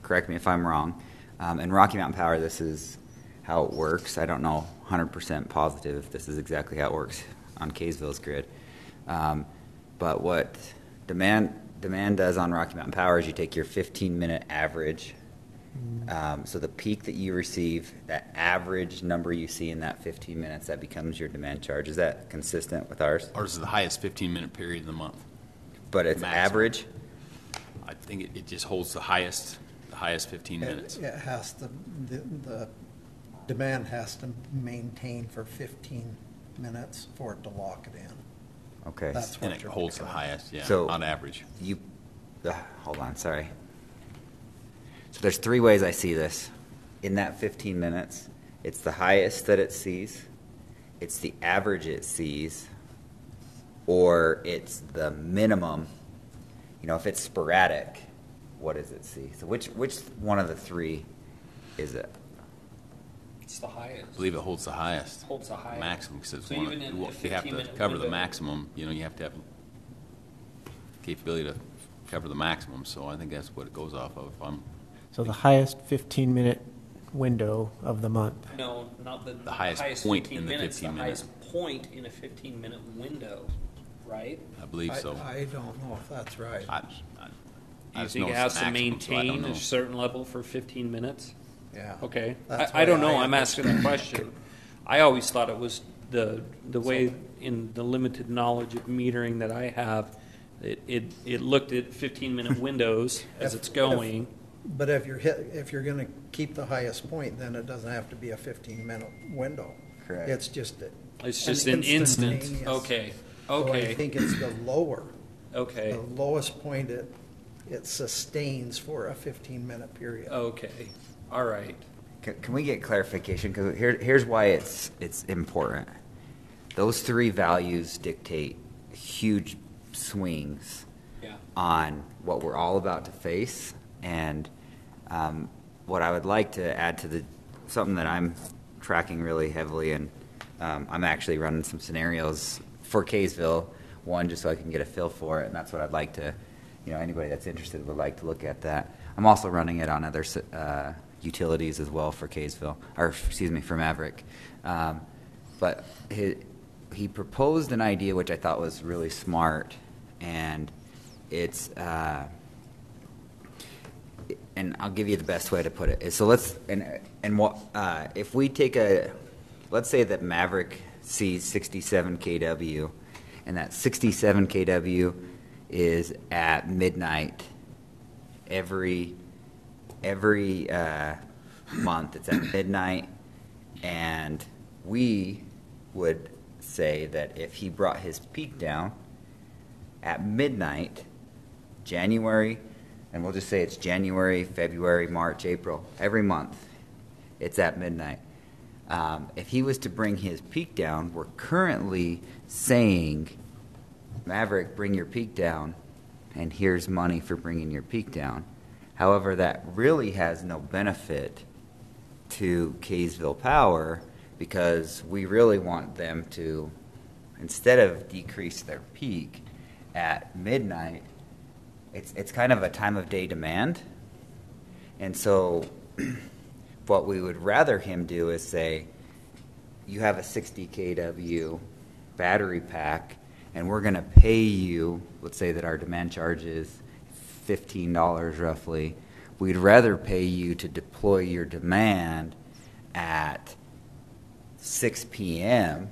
correct me if I'm wrong, in Rocky Mountain Power, this is how it works. I don't know 100% positive if this is exactly how it works on Kaysville's grid. But what demand does on Rocky Mountain Power is you take your 15-minute average. So the peak that you receive, that average number you see in that 15 minutes, that becomes your demand charge. Is that consistent with ours? Ours is the highest 15-minute period in the month. But it's Maximum. Average? I think it just holds the highest 15 minutes. It has to, the demand has to maintain for 15 minutes for it to lock it in. Okay. That's And what it you're holds the looking at. highest, yeah, So on average. Hold on, sorry. So there's three ways I see this. in that 15 minutes, it's the highest that it sees, it's the average it sees, or it's the minimum. You know, if it's sporadic, what does it see? So which one of the three is it? It's the highest. I believe it holds the highest. Holds the highest. Maximum, because it's So one even in you a have to 15-minute cover the window- maximum. You know, you have to have capability to cover the maximum. So I think that's what it goes off of. If I'm So the highest 15-minute window of the month. No, not the highest point 15 in the minutes, 15 the minutes. highest point in a 15-minute window, right? I believe so. I don't know if that's right. I Do you just think know it it's has the to maximum, so I don't maintain know. a certain level for 15 minutes? Yeah. Okay. That's I don't why know. I I'm asking a question. I always thought it was the way, in the limited knowledge of metering that I have, it looked at 15-minute windows as it's going. But if you're going to keep the highest point, then it doesn't have to be a 15-minute window. Correct. It's just It's just an instant. instantaneous. Okay. So I Okay. think it's the lower, Okay. the lowest point it sustains for a 15-minute period. Okay. All right. Can we get clarification? Because here's why it's important. Those three values dictate huge swings Yeah. on what we're all about to face, and what I would like to add to something that I'm tracking really heavily, and I'm actually running some scenarios for Kaysville, one just so I can get a feel for it, and that's what I'd like to, anybody that's interested would like to look at that. I'm also running it on other utilities as well for Kaysville, for Maverick. But he proposed an idea which I thought was really smart, and it's and I'll give you the best way to put it. So if we take let's say that Maverick sees 67 kW, and that 67 kW is at midnight every month. It's at midnight, and we would say that if he brought his peak down at midnight, January, and we'll just say it's January, February, March, April, every month, it's at midnight. If he was to bring his peak down, we're currently saying, Maverick, bring your peak down, and here's money for bringing your peak down. However, that really has no benefit to Kaysville Power, because we really want them to, instead of decrease their peak at midnight, it's kind of a time of day demand. And so what we would rather him do is say, you have a 60 kW battery pack, and we're going to pay you, let's say that our demand charge is $15 roughly. We'd rather pay you to deploy your demand at 6 p.m.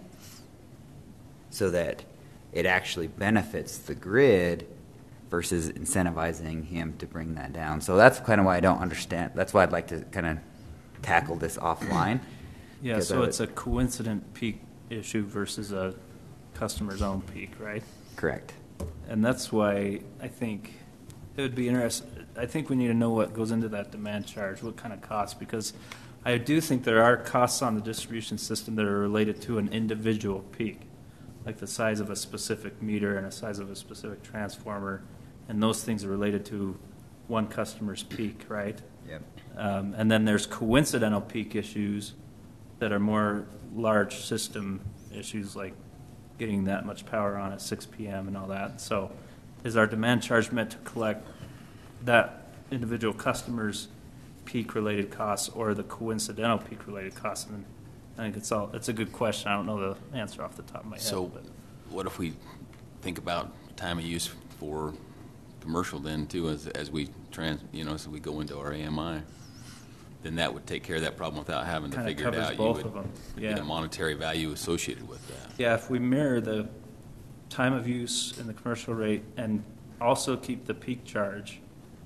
so that it actually benefits the grid versus incentivizing him to bring that down. So that's kind of why I don't understand. That's why I'd like to kind of tackle this offline. Yeah, so it's a coincident peak issue versus a customer's own peak, right? Correct. And that's why I think it would be interesting. I think we need to know what goes into that demand charge, what kind of costs, because I do think there are costs on the distribution system that are related to an individual peak, like the size of a specific meter and the size of a specific transformer, and those things are related to one customer's peak, right? Yep. And then there's coincidental peak issues that are more large system issues, like getting that much power on at 6 p.m. and all that. So is our demand charge meant to collect that individual customer's peak-related costs or the coincidental peak-related costs? And I think it's a good question. I don't know the answer off the top of my head. So but what if we think about time of use for commercial then too, as we as we go into our AMI? Then that would take care of that problem without having to Kinda figure it covers out. both You of them. would Yeah. get a monetary value associated with that. Yeah, if we mirror the time of use and the commercial rate and also keep the peak charge,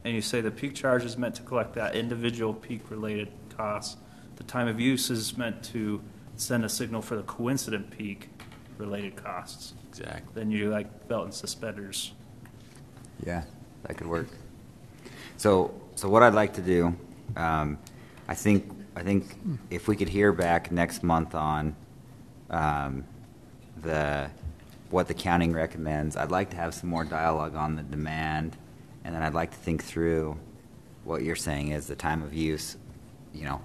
and you say the peak charge is meant to collect that individual peak-related costs, the time of use is meant to send a signal for the coincident peak-related costs. Exactly. Then you like belt and suspenders. Yeah, that could work. So what I'd like to do, I think if we could hear back next month on what the county recommends, I'd like to have some more dialogue on the demand, and then I'd like to think through what you're saying is the time of use. You know,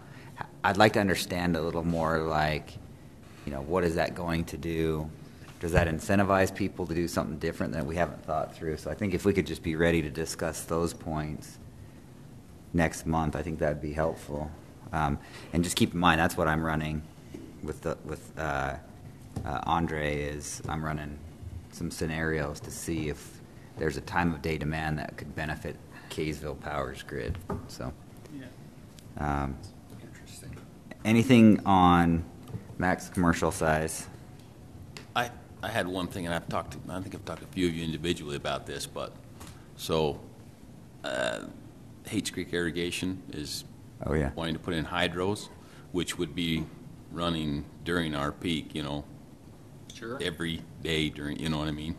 I'd like to understand a little more, like, you know, what is that going to do? Does that incentivize people to do something different that we haven't thought through? So I think if we could just be ready to discuss those points next month, I think that'd be helpful. And just keep in mind, that's what I'm running with Andre. Is I'm running some scenarios to see if there's a time of day demand that could benefit Kaysville Power's grid. So, Interesting. Anything on max commercial size? I had one thing, and I think I've talked to a few of you individually about this, but so Hates Creek Irrigation is wanting to put in hydros, which would be running during our peak, you know, Sure. every day during, you know what I mean?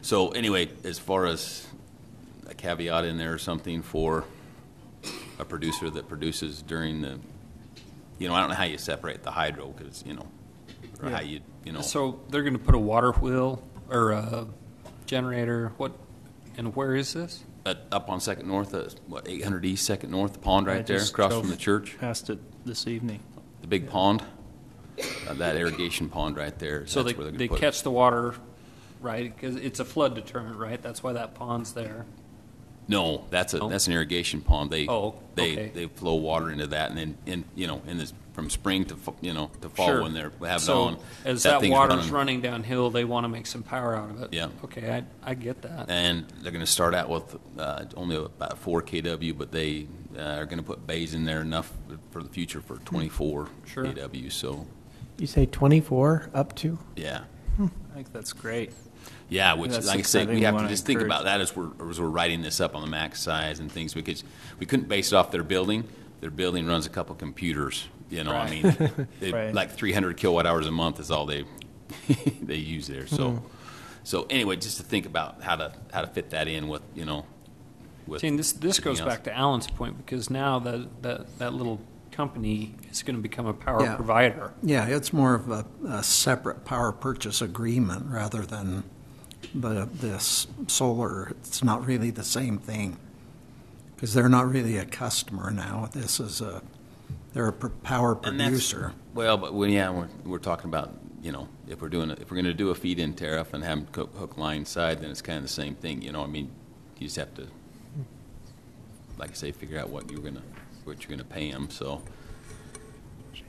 So anyway, as far as a caveat in there or something for a producer that produces during the, you know, I don't know how you separate the hydro, because, you know, or how you know. So they're going to put a water wheel or a generator. What and where is this? Up on Second North, 800 East Second North, the pond right there, just across drove from the church. Past it this evening. The big pond, that irrigation pond right there. So that's where they're they gonna put catch the water, right? Because it's a flood deterrent, right? That's why that pond's there. No, that's an irrigation pond. They flow water into that, and then from spring to fall Sure. when they're having So on. as that thing's water's running downhill, they want to make some power out of it. Yeah. Okay, I get that. And they're going to start out with only about 4 kW, but they are going to put bays in there enough for the future for 24 Sure. kW. So You say 24 up to? yeah. I think that's great. Yeah, which, That's like I say, exciting. we have We to wanna just think encourage- about that as we're writing this up on the max size and things, because we couldn't base it off their building. Their building runs a couple computers. You know, I mean, Right. like 300 kilowatt hours a month is all they they use there. So, so anyway, just to think about how to fit that in with with. See, and this everything goes else. back to Alan's point, because now that little company is going to become a power Yeah. provider. Yeah, it's more of a separate power purchase agreement rather than this solar. It's not really the same thing because they're not really a customer now. They're a power And that's- producer. Well, but we're talking about, if we're going to do a feed-in tariff and have them hook line side, then it's kind of the same thing. I mean, you just have to, like I say, figure out what you're gonna pay them. So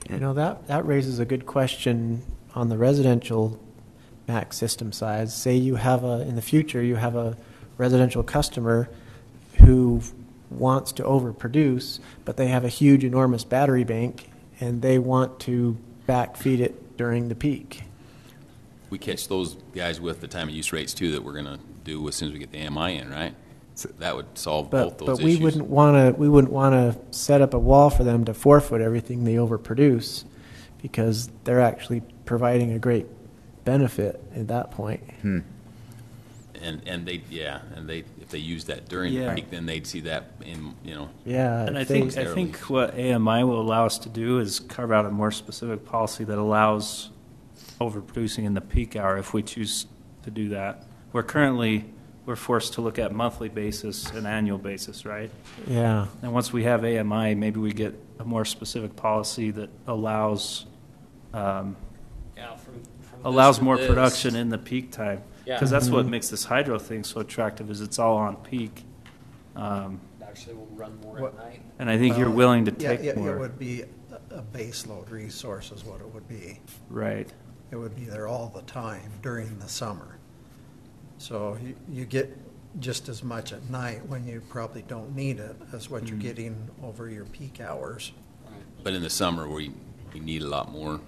You know, that raises a good question on the residential max system size. Say in the future, you have a residential customer who wants to overproduce, but they have a huge, enormous battery bank, and they want to backfeed it during the peak. we catch those guys with the time of use rates too that we're gonna do as soon as we get the AMI in, right? So that would solve both those But we issues. wouldn't want to set up a wall for them to forfeit everything they overproduce, because they're actually providing a great benefit at that point. And they if they use that during the Yeah. peak, then they'd see that in Yeah, And I if think they- I think what AMI will allow us to do is carve out a more specific policy that allows overproducing in the peak hour if we choose to do that. We're forced to look at monthly basis and annual basis, right? yeah. And once we have AMI, maybe we get a more specific policy that allows Yeah, more production in the peak time. Yeah. Because that's what makes this hydro thing so attractive, is it's all on peak. Actually, will run more at night. And I think you're willing to take It more. would be a base load resource is what it would be. Right. It would be there all the time during the summer. So you get just as much at night when you probably don't need it as what you're getting over your peak hours. but in the summer where you need a lot more,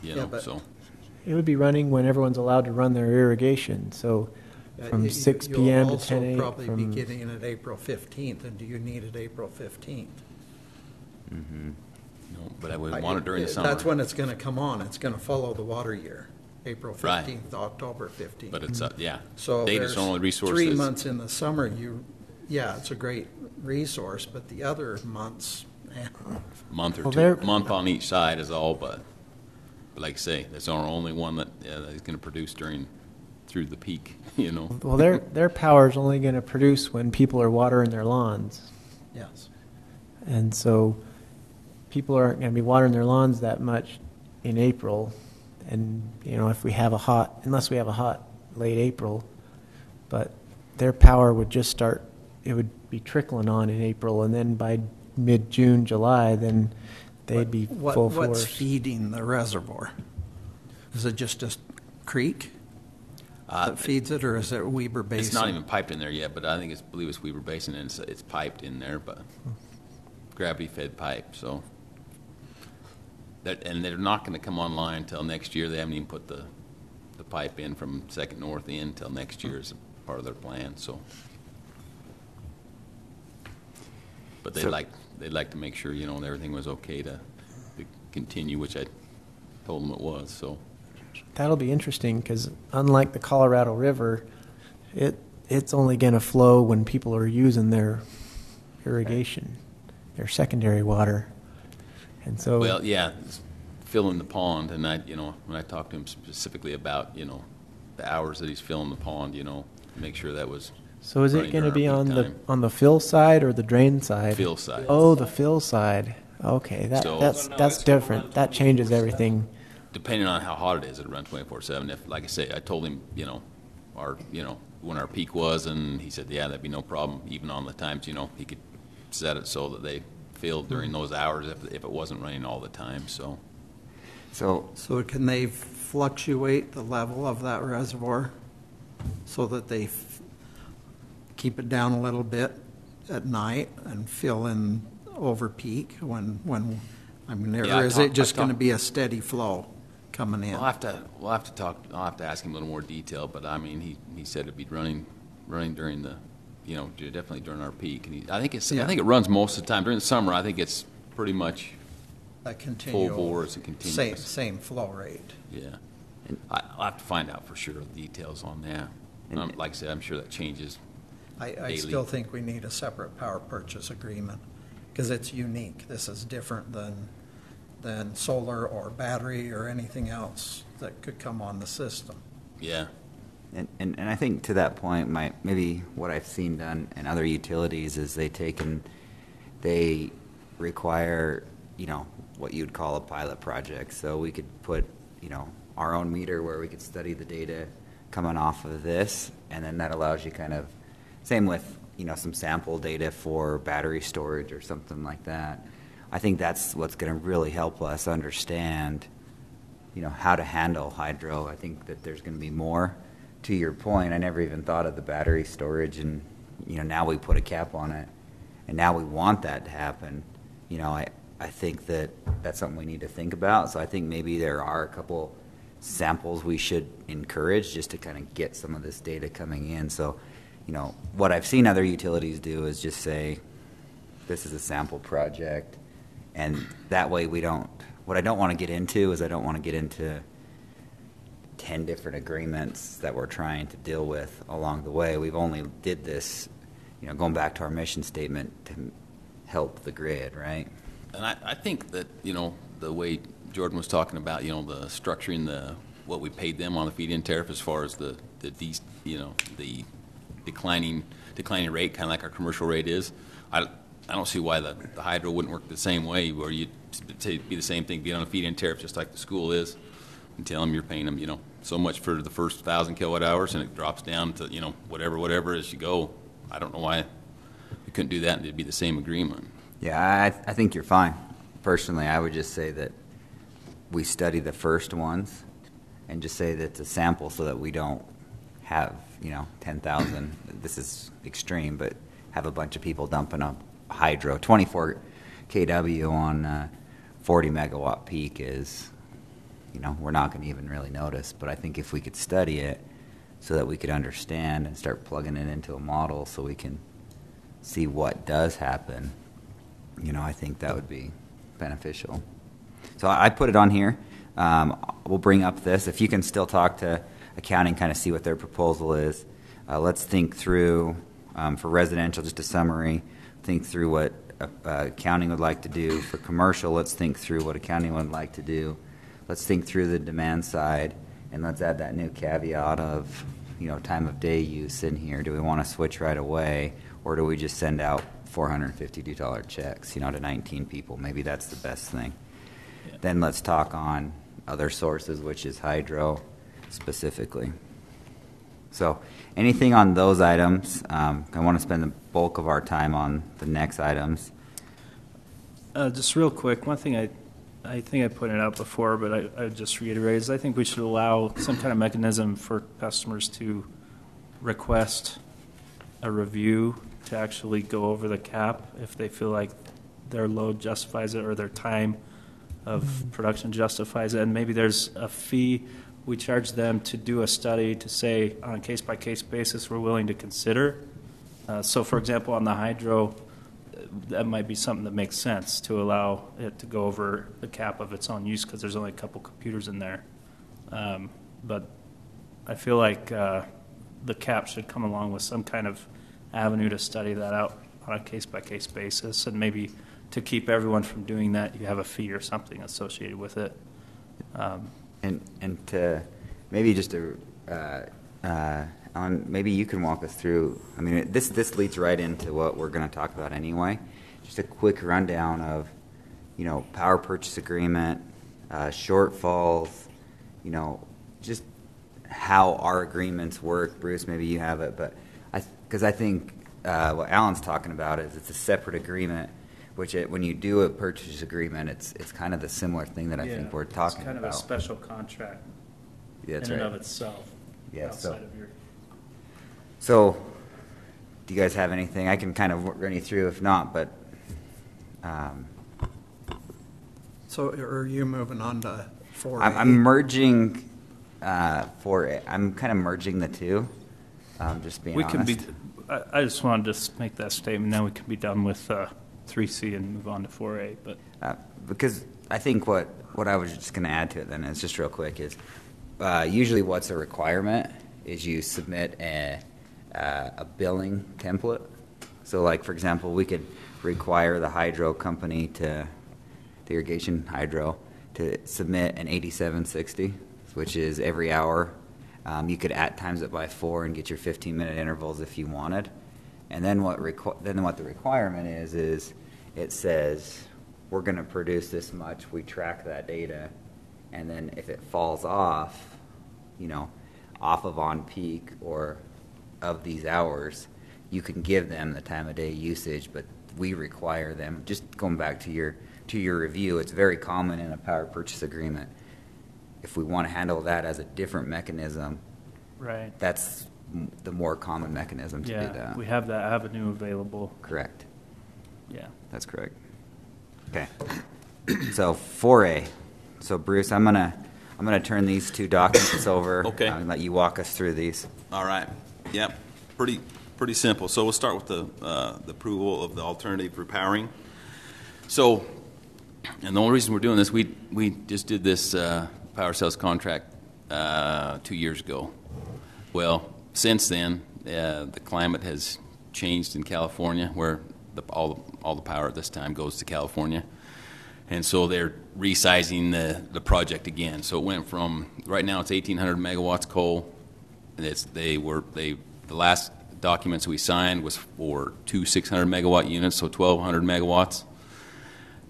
Yeah, but- so. It would be running when everyone's allowed to run their irrigation, so from 6 p.m. to 10 You'll a.m. also probably be getting it April 15th, and do you need it April 15th? No, but I would want it during the summer. That's when it's going to come on. It's going to follow the water year, April Right. 15th to October 15th. But it's yeah. So Data's there's the only resource. 3 that's- months in the summer, it's a great resource, but the other months month or Well, two, they're- month on each side is all, but like I say, that's our only one that is going to produce through the peak, you know. Well, their power is only going to produce when people are watering their lawns. Yes. And so people aren't going to be watering their lawns that much in April. And, if we have unless we have a hot late April, but their power would just start, it would be trickling on in April. And then by mid-June, July, then they'd be full What's force. feeding the reservoir? Is it just a creek that feeds it, or is it Weber Basin? It's not even piped in there yet, but I believe it's Weber Basin, and it's piped in there, but gravity-fed pipe. So and they're not going to come online until next year. They haven't even put the pipe in from Second North in until next year as a part of their plan. So, but they'd like to make sure everything was okay to continue, which I told them it was. So. That'll be interesting because unlike the Colorado River, it's only going to flow when people are using their irrigation, their secondary water, and so. Well, yeah, filling the pond, and when I talked to him specifically about the hours that he's filling the pond, make sure that was. So is it running going to during be our on peak the time. on the fill side or the drain side? Fill side. Oh, the fill side. Okay, So- that's So no, it's gonna different. run That changes everything. Depending on how hot it is, it'll run 24/7. If, like I say, I told him, when our peak was, and he said, yeah, that'd be no problem. Even on the times, he could set it so that they filled during those hours if it wasn't raining all the time. So So can they fluctuate the level of that reservoir so that they keep it down a little bit at night and fill in over peak when Yeah, or is it just going to be a steady flow coming in? we'll have to talk. I'll have to ask him a little more detail. But I mean, he said it'd be running during the, definitely during our peak. And I think it runs most of the time during the summer. I think it's pretty much A continual, full bore. It's a continuous. same flow rate. Yeah, I'll have to find out for sure the details on that. Like I said, I'm sure that changes. I Daily. still think we need a separate power purchase agreement because it's unique. This is different than solar or battery or anything else that could come on the system. Yeah. And I think to that point, maybe what I've seen done in other utilities is they require, what you'd call a pilot project. So we could put, our own meter where we could study the data coming off of this, and then that allows you same with, some sample data for battery storage or something like that. I think that's what's going to really help us understand, how to handle hydro. I think that there's going to be more. To your point, I never even thought of the battery storage, and now we put a cap on it, and now we want that to happen. I think that's something we need to think about. So I think maybe there are a couple samples we should encourage just to kind of get some of this data coming in. So, what I've seen other utilities do is just say, this is a sample project, and that way what I don't want to get into is I don't want to get into 10 different agreements that we're trying to deal with along the way. We've only did this, going back to our mission statement, to help the grid, right? And I think that, the way Jordan was talking about, the structuring what we paid them on the feed-in tariff as far as the declining rate, kind of like our commercial rate is. I don't see why the hydro wouldn't work the same way, where you'd be the same thing, be on a feed-in tariff just like the school is, and tell them you're paying them, so much for the first 1,000 kilowatt hours, and it drops down to, whatever as you go. I don't know why we couldn't do that and it'd be the same agreement. Yeah, I think you're fine. Personally, I would just say that we study the first ones and just say that it's a sample so that we don't have, 10,000. This is extreme, but have a bunch of people dumping up hydro. 24 kW on 40 megawatt peak is, we're not going to even really notice. But I think if we could study it so that we could understand and start plugging it into a model so we can see what does happen, I think that would be beneficial. So I put it on here. We'll bring up this. If you can still talk to accounting, kind of see what their proposal is. Let's think through For residential, just a summary, think through what accounting would like to do. For commercial, let's think through what accounting would like to do. Let's think through the demand side, and let's add that new caveat of, time of day use in here. Do we want to switch right away, or do we just send out $452 checks, to 19 people? Maybe that's the best thing. Yeah. Then let's talk on other sources, which is hydro specifically. So anything on those items? I want to spend the bulk of our time on the next items. Just real quick, one thing I think I pointed out before, but I just reiterate, is I think we should allow some kind of mechanism for customers to request a review to actually go over the cap if they feel like their load justifies it or their time of production justifies it. And maybe there's a fee we charge them to do a study to say on a case-by-case basis we're willing to consider. So, for example, on the hydro, that might be something that makes sense to allow it to go over the cap of its own use because there's only a couple computers in there. But I feel like the cap should come along with some kind of avenue to study that out on a case-by-case basis, and maybe to keep everyone from doing that, you have a fee or something associated with it. And to maybe just to maybe you can walk us through. I mean, this leads right into what we're going to talk about anyway. Just a quick rundown of, power purchase agreement, shortfalls, just how our agreements work. Bruce, maybe you have it, but because I think what Alan's talking about is it's a separate agreement. Which when you do a purchase agreement, it's kind of the similar thing that I think we're talking about. It's kind of a special contract in and of itself. Yeah. Outside of your. So, do you guys have anything? I can kind of run you through if not, but. So, are you moving on to 4A? I'm merging 4A. I'm kind of merging the two. Just being honest. I just wanted to make that statement. Now we can be done with 3C and move on to 4A. But because I think what I was just going to add to it then is just real quick is usually what's a requirement is you submit a billing template. So like, for example, we could require the hydro company the irrigation hydro to submit an 8760, which is every hour. You could times it by 4 and get your 15-minute intervals if you wanted. And then what the requirement is it says we're going to produce this much. We track that data, and then if it falls off, off of on peak or of these hours, you can give them the time of day usage, but we require them. Just going back to your review, it's very common in a power purchase agreement. If we want to handle that as a different mechanism, right, that's the more common mechanism to do that. Yeah, we have that avenue available. Correct. Yeah. That's correct. Okay. So 4A. So Bruce, I'm gonna turn these two documents over. Okay. And let you walk us through these. All right. Yep. Pretty simple. So we'll start with the approval of the alternative repowering. So, and the only reason we're doing this, we just did this power sales contract 2 years ago. Well, since then, the climate has changed in California, where all the power at this time goes to California, and so they're resizing the project again. So it went from right now it's 1,800 megawatts coal. And the last documents we signed was for two 600 megawatt units, so 1,200 megawatts.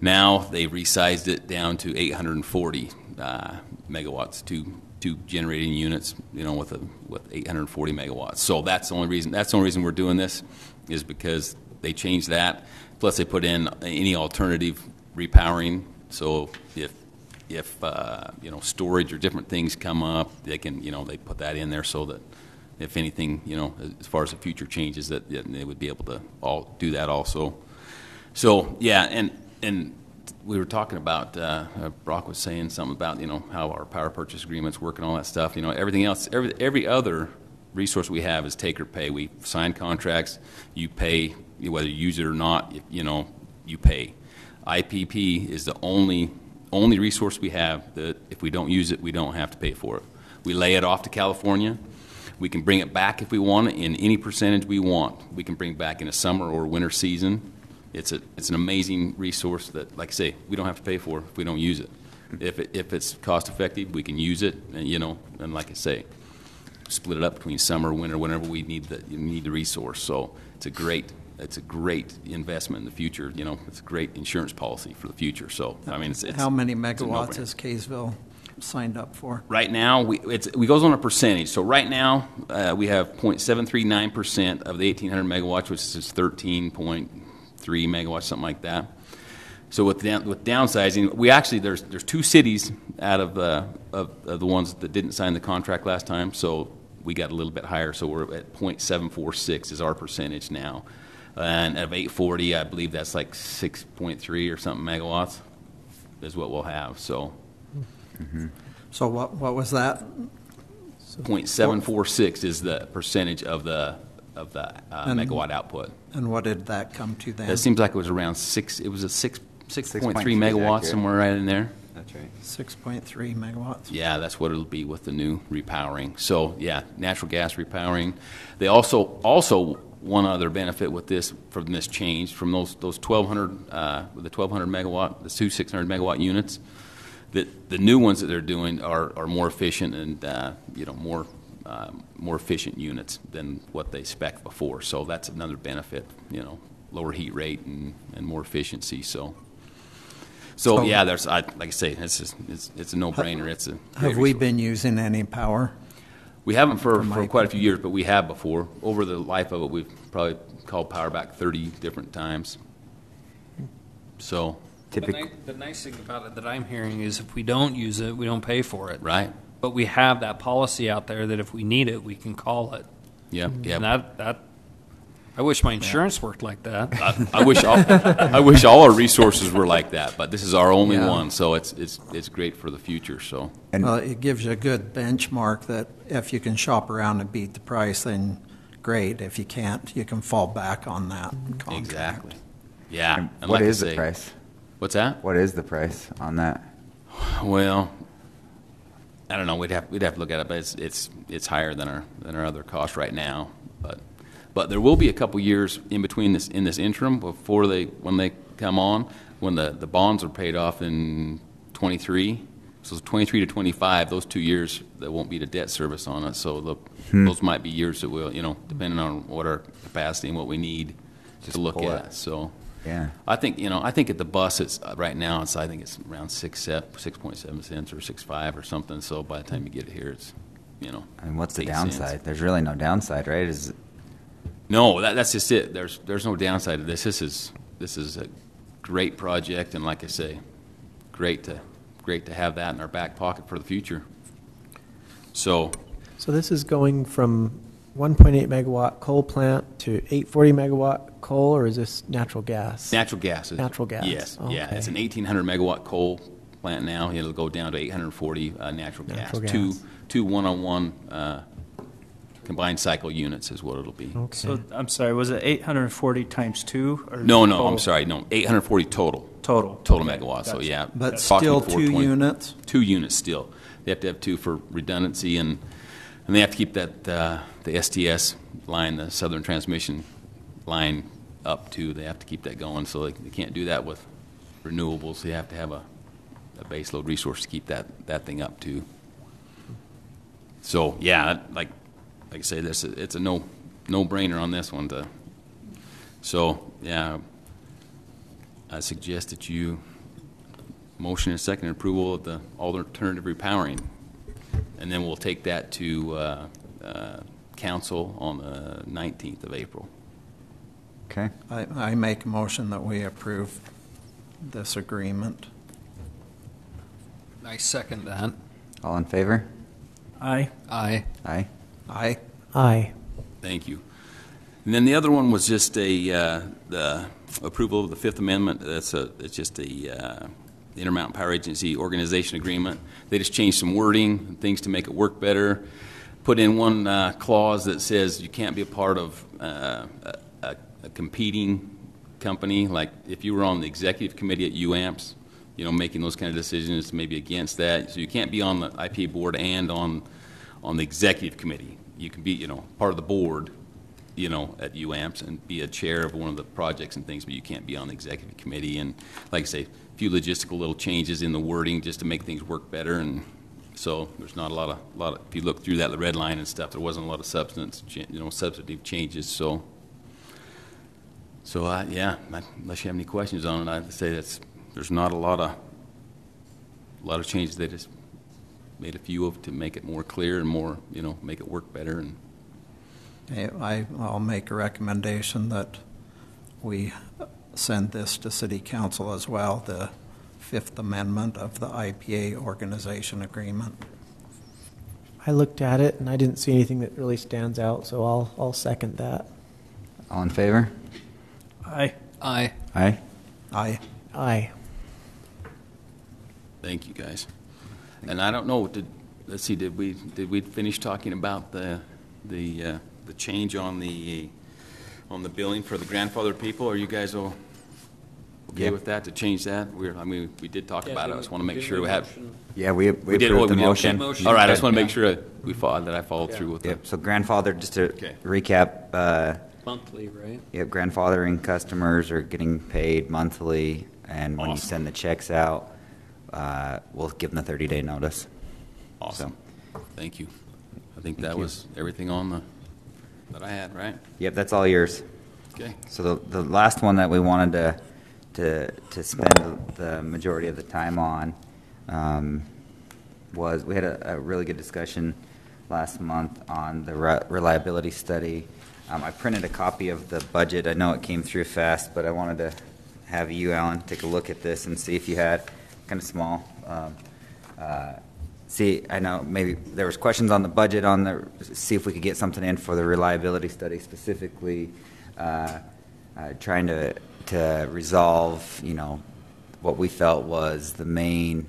Now they resized it down to 840 megawatts, two generating units, with 840 megawatts. So that's the only reason we're doing this, is because they changed that. Plus they put in any alternative repowering. So if storage or different things come up, they can they put that in there so that if anything as far as the future changes, that they would be able to all do that also. So yeah, and we were talking about, Brock was saying something about, how our power purchase agreements work and all that stuff. Everything else, every other resource we have is take or pay. We sign contracts, you pay, whether you use it or not, you pay. IPP is the only resource we have that if we don't use it, we don't have to pay for it. We lay it off to California, We can bring it back if we want in any percentage we want. We can bring it back in a summer or winter season. It's an amazing resource that, like I say, we don't have to pay for if we don't use it. If it's cost effective, we can use it, and, and like I say, split it up between summer, winter, whenever we need the resource. So it's a great investment in the future. It's a great insurance policy for the future. So I mean, it's how many it's a megawatts no-brainer. is Kaysville signed up for? Right now, we goes on a percentage. So right now, we have 0.739% of the 1,800 megawatts, which is 13.3 megawatts, something like that. So with downsizing, we actually there's 2 cities out of the ones that didn't sign the contract last time. So we got a little bit higher. So we're at 0.746 is our percentage now, and of 840, I believe that's like 6.3 or something megawatts is what we'll have. So. Mm-hmm. So what was that? 0.746 is the percentage of the megawatt output. And what did that come to then? It seems like it was around 6. It was a 6.3 megawatts, accurate. somewhere right in there. That's right. 6.3 megawatts. Yeah, that's what it'll be with the new repowering. So yeah, natural gas repowering. They also one other benefit with this from this change from those 1,200 with the 1,200 megawatt, the 600 megawatt units. The new ones that they're doing are more efficient and more efficient units than what they spec before. So that's another benefit. Lower heat rate and more efficiency. So yeah, there's like I say, it's a no-brainer. It's a great Have we resource. been using any power? We haven't for my quite a few years, but we have before. Over the life of it, we've probably called power back 30 different times. So. The nice thing about it that I'm hearing is if we don't use it, we don't pay for it. Right. But we have that policy out there that if we need it, we can call it. Yeah. Yeah. And that I wish my insurance worked like that. I wish all our resources were like that, but this is our only one, so it's great for the future. So. Well, it gives you a good benchmark that if you can shop around and beat the price, then great. If you can't, you can fall back on that contract. Exactly. Yeah. And And what like I is the say- price? What's that? What is the price on that? Well, I don't know. We'd have to look at it, but it's higher than our other costs right now. But there will be a couple years in between this interim before when they come on, when the bonds are paid off in 23. So 23 to 25, those 2 years there won't be the debt service on it. So those might be years that will, depending on what our capacity and what we need to look pull at. it. So. Yeah. I think at the bus it's right now it's around 6.7 cents or 6.5 or something. So by the time you get it here, it's I mean, what's the 8 downside? cents. There's really no downside, right? No, that's just it. There's no downside to this. This is a great project, and like I say, great to have that in our back pocket for the future. So So this is going from 1.8 megawatt coal plant to 840 megawatt coal, or is this natural gas? natural gas. Natural gas. Yes. Yeah. Okay. It's an 1,800 megawatt coal plant now. It'll go down to 840 natural gas. Natural gas. Two one-on-one combined cycle units is what it'll be. Okay. So, I'm sorry, was it 840 times 2? Or No, total? I'm sorry. No, 840 total Total. megawatts. So Gotcha. yeah, But approximately still 2 420. units? 2 units still. They have to have 2 for redundancy, and they have to keep that the STS line, the Southern Transmission line, up too. They have to keep that going, so they can't do that with renewables. They have to have a base load resource to keep that thing up too. So yeah, like I say, it's a no-brainer on this one. So yeah, I suggest that you motion and second approval of the alternative repowering, and then we'll take that to council on the 19th of April. Okay. I make a motion that we approve this agreement. I second that. All in favor? Aye. Aye. Aye. Aye. Aye. Thank you. And then the other one was just the approval of the Fifth Amendment. It's just the Intermountain Power Agency organization agreement. They just changed some wording and things to make it work better. Put in one clause that says you can't be a part of a competing company. Like if you were on the executive committee at UAMPS, making those kind of decisions, maybe against that. So you can't be on the IPA board and on the executive committee. you can be, part of the board, at UAMPS and be a chair of one of the projects and things, but you can't be on the executive committee. And like I say, a few logistical little changes in the wording just to make things work better. And so there's not a lot of, if you look through that red line and stuff, there wasn't a lot of substantive changes. So yeah, unless you have any questions on it, I'd say there's not a lot of changes. They just made a few to make it more clear and more, make it work better. And I'll make a recommendation that we send this to City Council as well, the Fifth Amendment of the IPA Organization Agreement. I looked at it and I didn't see anything that really stands out, so I'll second that. All in favor? Aye. Aye. Aye. Aye. Aye. thank you, guys. And I don't know, let's see, did we finish talking about the change on the billing for the grandfathered people? Are you guys all okay with that, to change that? We did talk about it. I just want to make sure we have. Yeah, we did. approved the We did. motion. Motion. All right, I just want to make sure that I followed through with Yep. it. So grandfather, just to recap. Monthly, right? Yep. Grandfathering customers are getting paid monthly, and when you send the checks out, we'll give them the 30-day notice. Awesome. So, Thank you. I think Thank that you. was everything that I had, right? yep, that's all yours. Okay. So the last one that we wanted to spend the majority of the time on was, we had a really good discussion last month on the reliability study. I printed a copy of the budget. I know it came through fast, but I wanted to have you, Alan, take a look at this and see if you had, kind of small. I know maybe there was questions on the budget see if we could get something in for the reliability study, specifically trying to resolve, what we felt was the main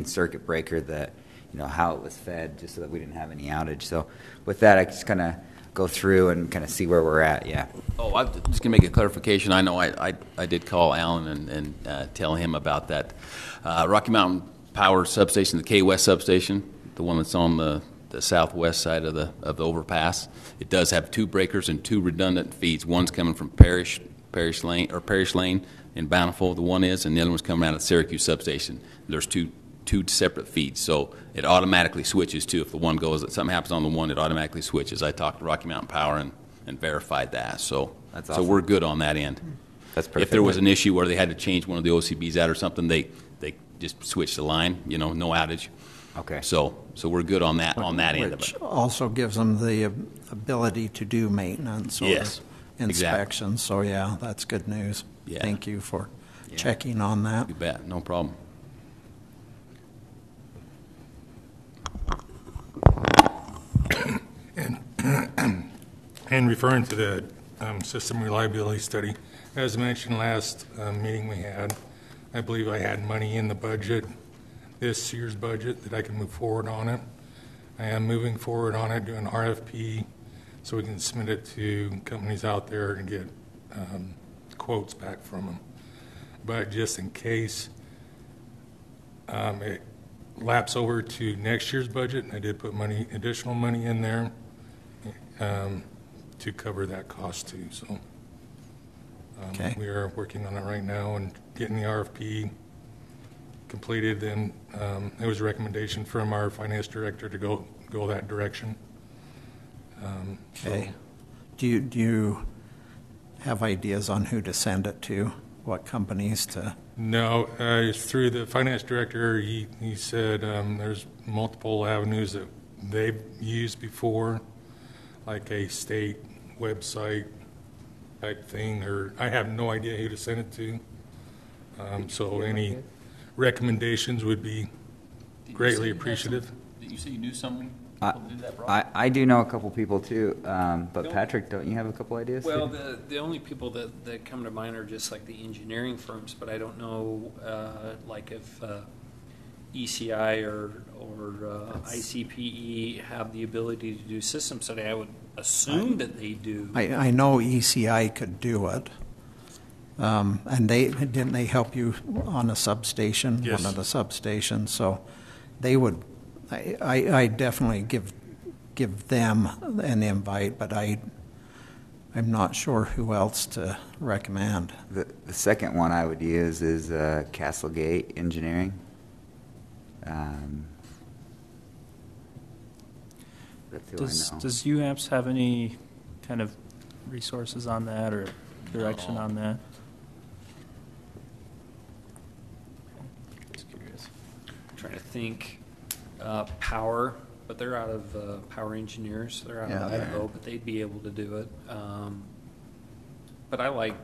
circuit breaker, that, how it was fed, just so that we didn't have any outage. So with that, I just kind of go through and kind of see where we're at. Yeah. Oh, I'm just going to make a clarification. I know I did call Alan and tell him about that Rocky Mountain Power substation, the K-West substation, the one that's on the southwest side of the overpass. It does have two breakers and two redundant feeds. One's coming from Parish Lane in Bountiful, the one is, and the other one's coming out of the Syracuse substation. There's two separate feeds, so it automatically switches too. If the one goes, if something happens on the one, it automatically switches. I talked to Rocky Mountain Power and verified that. So That's awesome. So we're good on that end. That's perfect. If there was an issue where they had to change one of the OCBs out or something, they just switched the line, no outage. Okay. So we're good on that end of Which it. also gives them the ability to do maintenance or Yes, inspections. So, yeah, that's good news. Yeah. Thank you for checking on that. You bet, no problem. And referring to the system reliability study, as mentioned last meeting we had, I believe I had money in the budget, this year's budget, that I can move forward on it. I am moving forward on it, doing RFP, so we can submit it to companies out there and get quotes back from them. But just in case it laps over to next year's budget, I did put additional money in there to cover that cost too. So Okay. we are working on it right now and getting the RFP completed. Then there was a recommendation from our finance director to go that direction. Okay. Do you have ideas on who to send it to? What companies to? No, through the finance director, he said there's multiple avenues that they've used before, like a state website type thing, or I have no idea who to send it to. So any recommendations would be greatly appreciative. Did you say you knew someone who did that, Rob? I do know a couple people too, but Patrick, don't you have a couple ideas? Well, the only people that come to mind are just like the engineering firms, but I don't know, like if ECI or ICPE have the ability to do system study. I would assume that they do. I know ECI could do it. And didn't they help you on a substation? Yes. One of the substations. So they would. I definitely give give them an invite, but I'm not sure who else to recommend. The second one I would use is Castlegate Engineering. That's who I know. Does UAMPS have any kind of resources on that or direction on that? Just curious. I'm trying to think. Power, but they're out of Power Engineers. They're out of Yeah. Idaho, but they'd be able to do it. But I like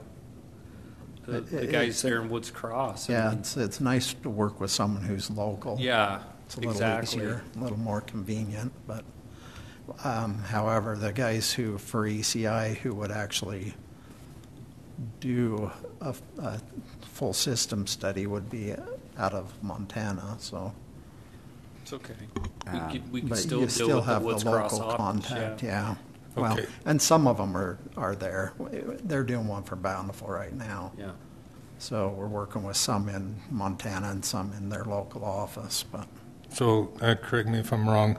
the guys there in Woods Cross. I Yeah, mean, it's nice to work with someone who's local. yeah, It's a little exactly. easier, a little more convenient, but however, the guys for ECI who would actually do a full system study would be out of Montana, so. It's okay. We could But still you deal still with the have Woods the Cross local office. contact, Yeah. yeah. Well, Okay. and some of them are there. They're doing one for Bountiful right now. Yeah. So we're working with some in Montana and some in their local office, but. So, correct me if I'm wrong,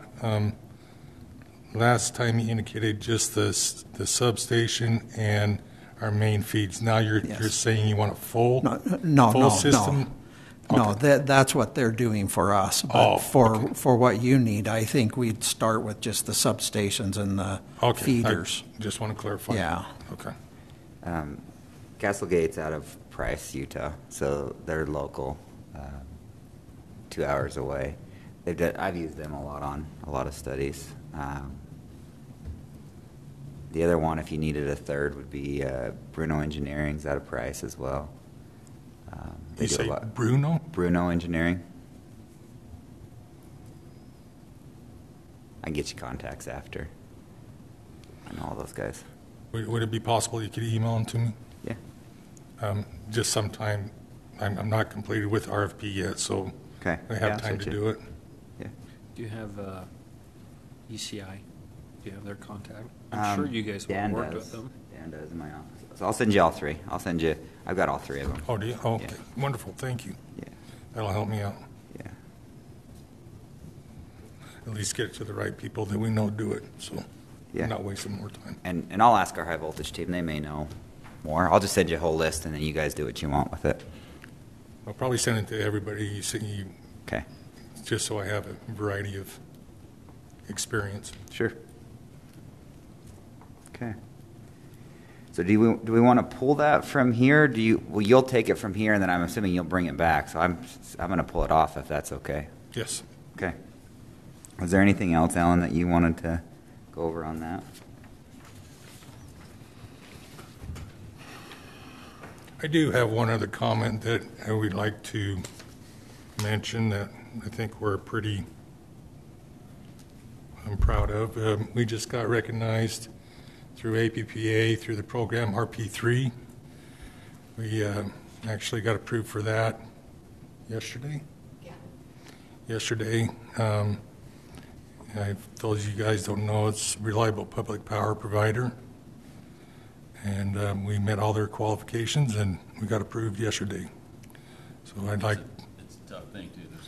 last time you indicated just the substation and our main feeds. Now you're Yes. saying you want a full No, system? No, Okay. that's what they're doing for us. But Oh, for what you need, I think we'd start with just the substations and the Okay, feeders. I just want to clarify. Yeah. Okay. Castlegate's out of Price, Utah, so they're local, 2 hours away. I've used them a lot on a lot of studies. The other one, if you needed a third, would be Bruno Engineering's out of Price as well. They You do a say lot. Bruno? Bruno Engineering. I can get you contacts after. I know all those guys. Would it be possible you could email them to me? Yeah. Just sometime, I'm not completed with RFP yet, so Okay. I Yeah, have I'll time send to you. do it. Yeah. Do you have ECI? Do you have their contact? I'm sure you guys would have Dan worked does. with them. Dan does in my office. So I'll send you all three. I've got all three of them. Oh, do you? Oh, okay. Yeah. Wonderful, thank you. Yeah. That'll help me out. Yeah. At least get it to the right people that we know do it, so Yeah. not wasting more time. And I'll ask our high voltage team. They may know more. I'll just send you a whole list, and then you guys do what you want with it. I'll probably send it to everybody, Okay. just so I have a variety of experience. Sure. Okay. So do we want to pull that from here? You'll take it from here, and then I'm assuming you'll bring it back. So I'm going to pull it off if that's okay. Yes. Okay. Was there anything else, Alan, that you wanted to go over on that? I do have one other comment that I would like to mention that I think we're I'm proud of. We just got recognized through APPA, through the program RP3. We actually got approved for that yesterday. Yeah. Yesterday. Those of you guys don't know, it's reliable public power provider. And we met all their qualifications, and we got approved yesterday. So I'd like... It's a tough thing, too. There's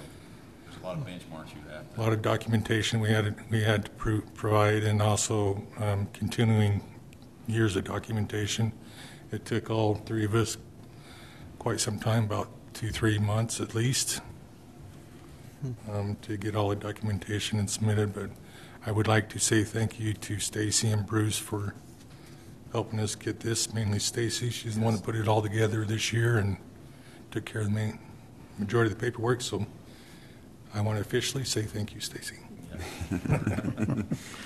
a lot of benchmarks you have to... A lot of documentation we had to provide, and also continuing years of documentation. It took all three of us quite some time, about 2-3 months at least, to get all the documentation and submitted. But I would like to say thank you to Stacy and Bruce for helping us get this, mainly Stacy. She's the one that put it all together this year and took care of the majority of the paperwork. So I want to officially say thank you, Stacy.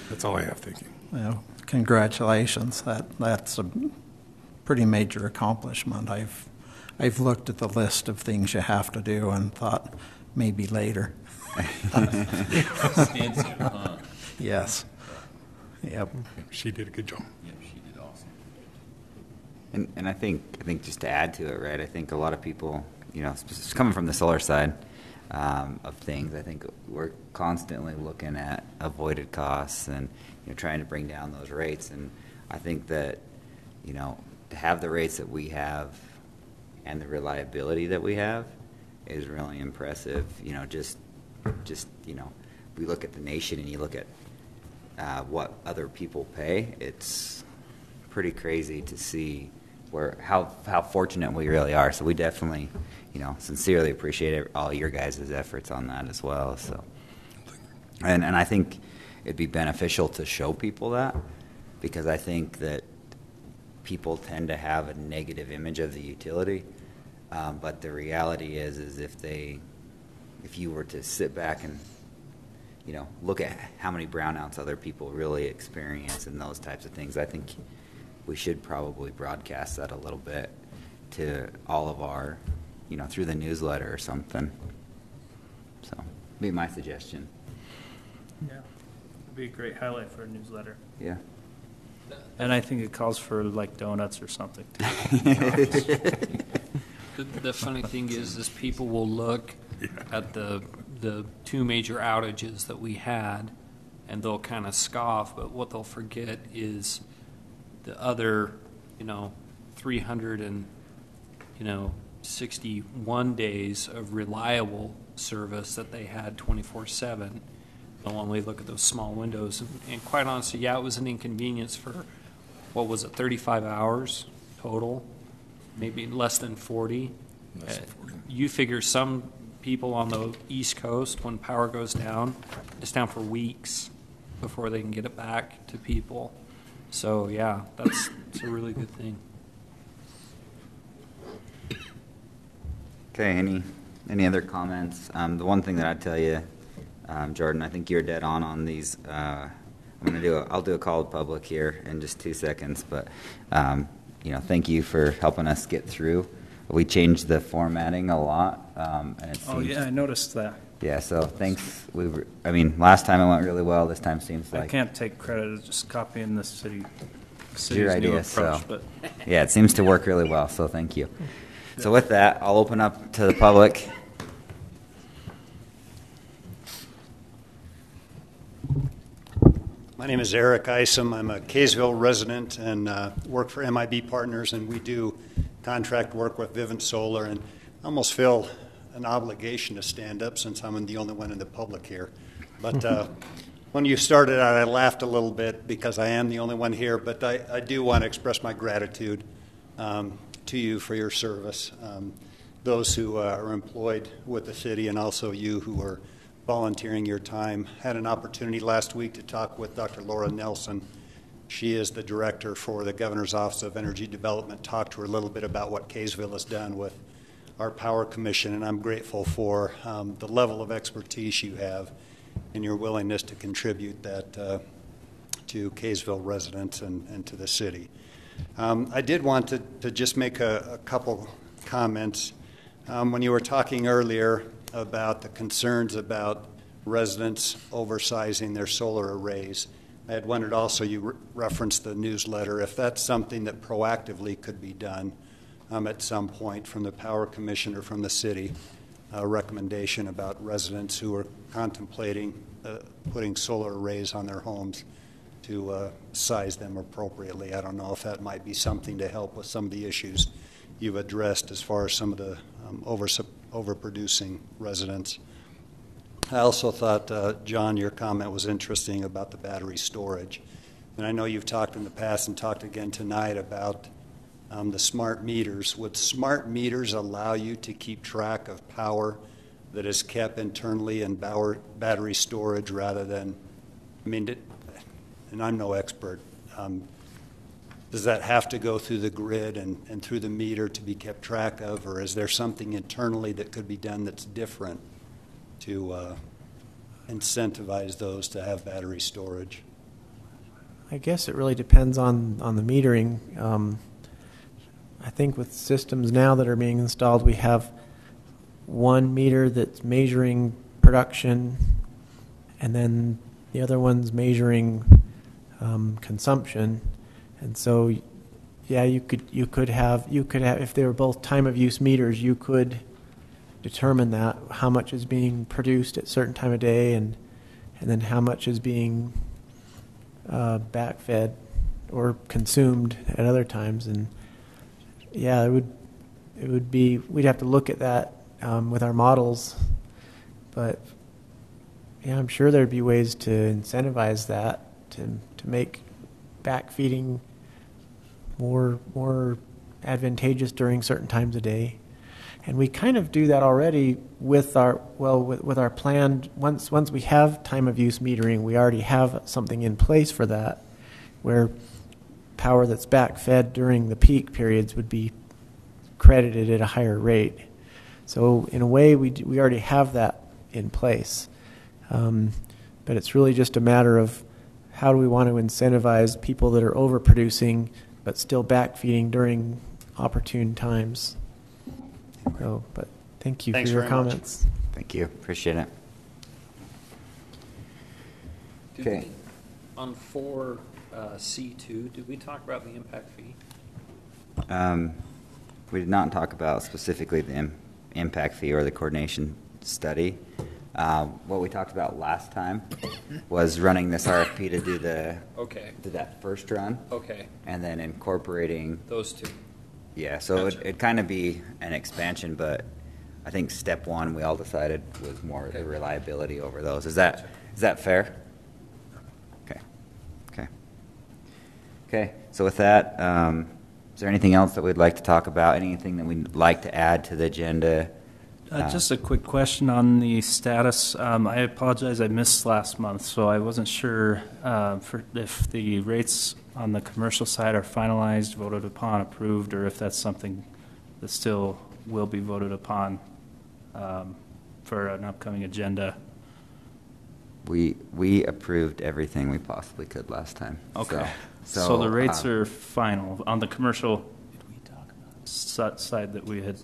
That's all I have. Thank you. Well, congratulations. That's a pretty major accomplishment. I've looked at the list of things you have to do and thought maybe later. Extensive, huh? Yes. Yep. She did a good job. Yeah, she did awesome. And I think just to add to it, right? I think a lot of people, coming from the solar side of things, I think we're constantly looking at avoided costs and trying to bring down those rates. And I think that to have the rates that we have and the reliability that we have is really impressive. We look at the nation, and you look at what other people pay, it's pretty crazy to see how fortunate we really are. So we definitely, sincerely appreciate all your guys' efforts on that as well. So, and I think it'd be beneficial to show people that, because I think that people tend to have a negative image of the utility. But the reality is if you were to sit back and look at how many brownouts other people really experience and those types of things, I think we should probably broadcast that a little bit to all of our, through the newsletter or something. So, be my suggestion. Yeah, it'd be a great highlight for a newsletter. Yeah. And I think it calls for like donuts or something too. The funny thing is people will look at the two major outages that we had, and they'll kind of scoff, but what they'll forget is the other, 361 days of reliable service that they had 24/7. They'll only look at those small windows, and quite honestly, yeah, it was an inconvenience for, 35 hours total, maybe less than 40. You figure some people on the East Coast, when power goes down, it's down for weeks before they can get it back to people. So yeah, it's a really good thing. Okay, any other comments? The one thing that I'd tell you, Jordan, I think you're dead on these. I'll do a call to public here in just 2 seconds, but thank you for helping us get through. We changed the formatting a lot, and it seems, Yeah, I noticed that. Yeah, so thanks. Last time it went really well. This time seems like I can't take credit. It's just copying the city's your idea, new approach. so But yeah, it seems to work really well. So thank you. So with that, I'll open up to the public. My name is Eric Isom. I'm a Kaysville resident and work for MIB Partners, and we do contract work with Vivint Solar, and I almost feel an obligation to stand up since I'm the only one in the public here. But when you started out, I laughed a little bit because I am the only one here, but I do want to express my gratitude to you for your service, those who are employed with the city, and also you who are volunteering your time. Had an opportunity last week to talk with Dr. Laura Nelson. She is the director for the Governor's Office of Energy Development. Talked to her a little bit about what Kaysville has done with our Power Commission, and I'm grateful for the level of expertise you have and your willingness to contribute that to Kaysville residents and to the city. I did want to just make a couple comments. When you were talking earlier about the concerns about residents oversizing their solar arrays, I had wondered also, you referenced the newsletter, if that's something that proactively could be done at some point from the Power Commission or from the city, a recommendation about residents who are contemplating putting solar arrays on their homes to size them appropriately. I don't know if that might be something to help with some of the issues you've addressed as far as some of the overproducing residents. I also thought, John, your comment was interesting about the battery storage. And I know you've talked in the past and talked again tonight about the smart meters. Would smart meters allow you to keep track of power that is kept internally in battery storage rather than, and I'm no expert, does that have to go through the grid and through the meter to be kept track of, or is there something internally that could be done that's different to incentivize those to have battery storage? I guess it really depends on the metering. I think with systems now that are being installed, we have one meter that's measuring production, and then the other one's measuring consumption. And so, yeah, you could have if they were both time of use meters, you could determine that how much is being produced at a certain time of day, and then how much is being backfed or consumed at other times. And yeah, it would be, we'd have to look at that with our models, but yeah, I'm sure there'd be ways to incentivize that. to make backfeeding more advantageous during certain times of day. And we kind of do that already with our planned, once we have time of use metering, we already have something in place for that, where power that's backfed during the peak periods would be credited at a higher rate. So in a way, we already have that in place. But it's really just a matter of how do we want to incentivize people that are overproducing but still backfeeding during opportune times. So, but thank you Thanks for your very much. comments. Thank you. Appreciate it. Okay. On 4C2, did we talk about the impact fee? We did not talk about specifically the impact fee or the coordination study. What we talked about last time was running this RFP to do that first run. Okay. And then incorporating Those two. Yeah, so Gotcha. it'd kind of be an expansion, but I think step one we all decided was more the reliability over those. Is that fair? Okay. So with that, is there anything else that we'd like to talk about? Anything that we'd like to add to the agenda? Just a quick question on the status. I apologize, I missed last month, so I wasn't sure if the rates on the commercial side are finalized, voted upon, approved, or if that's something that still will be voted upon for an upcoming agenda. We approved everything we possibly could last time. Okay. So So the rates are final on the commercial side that we had.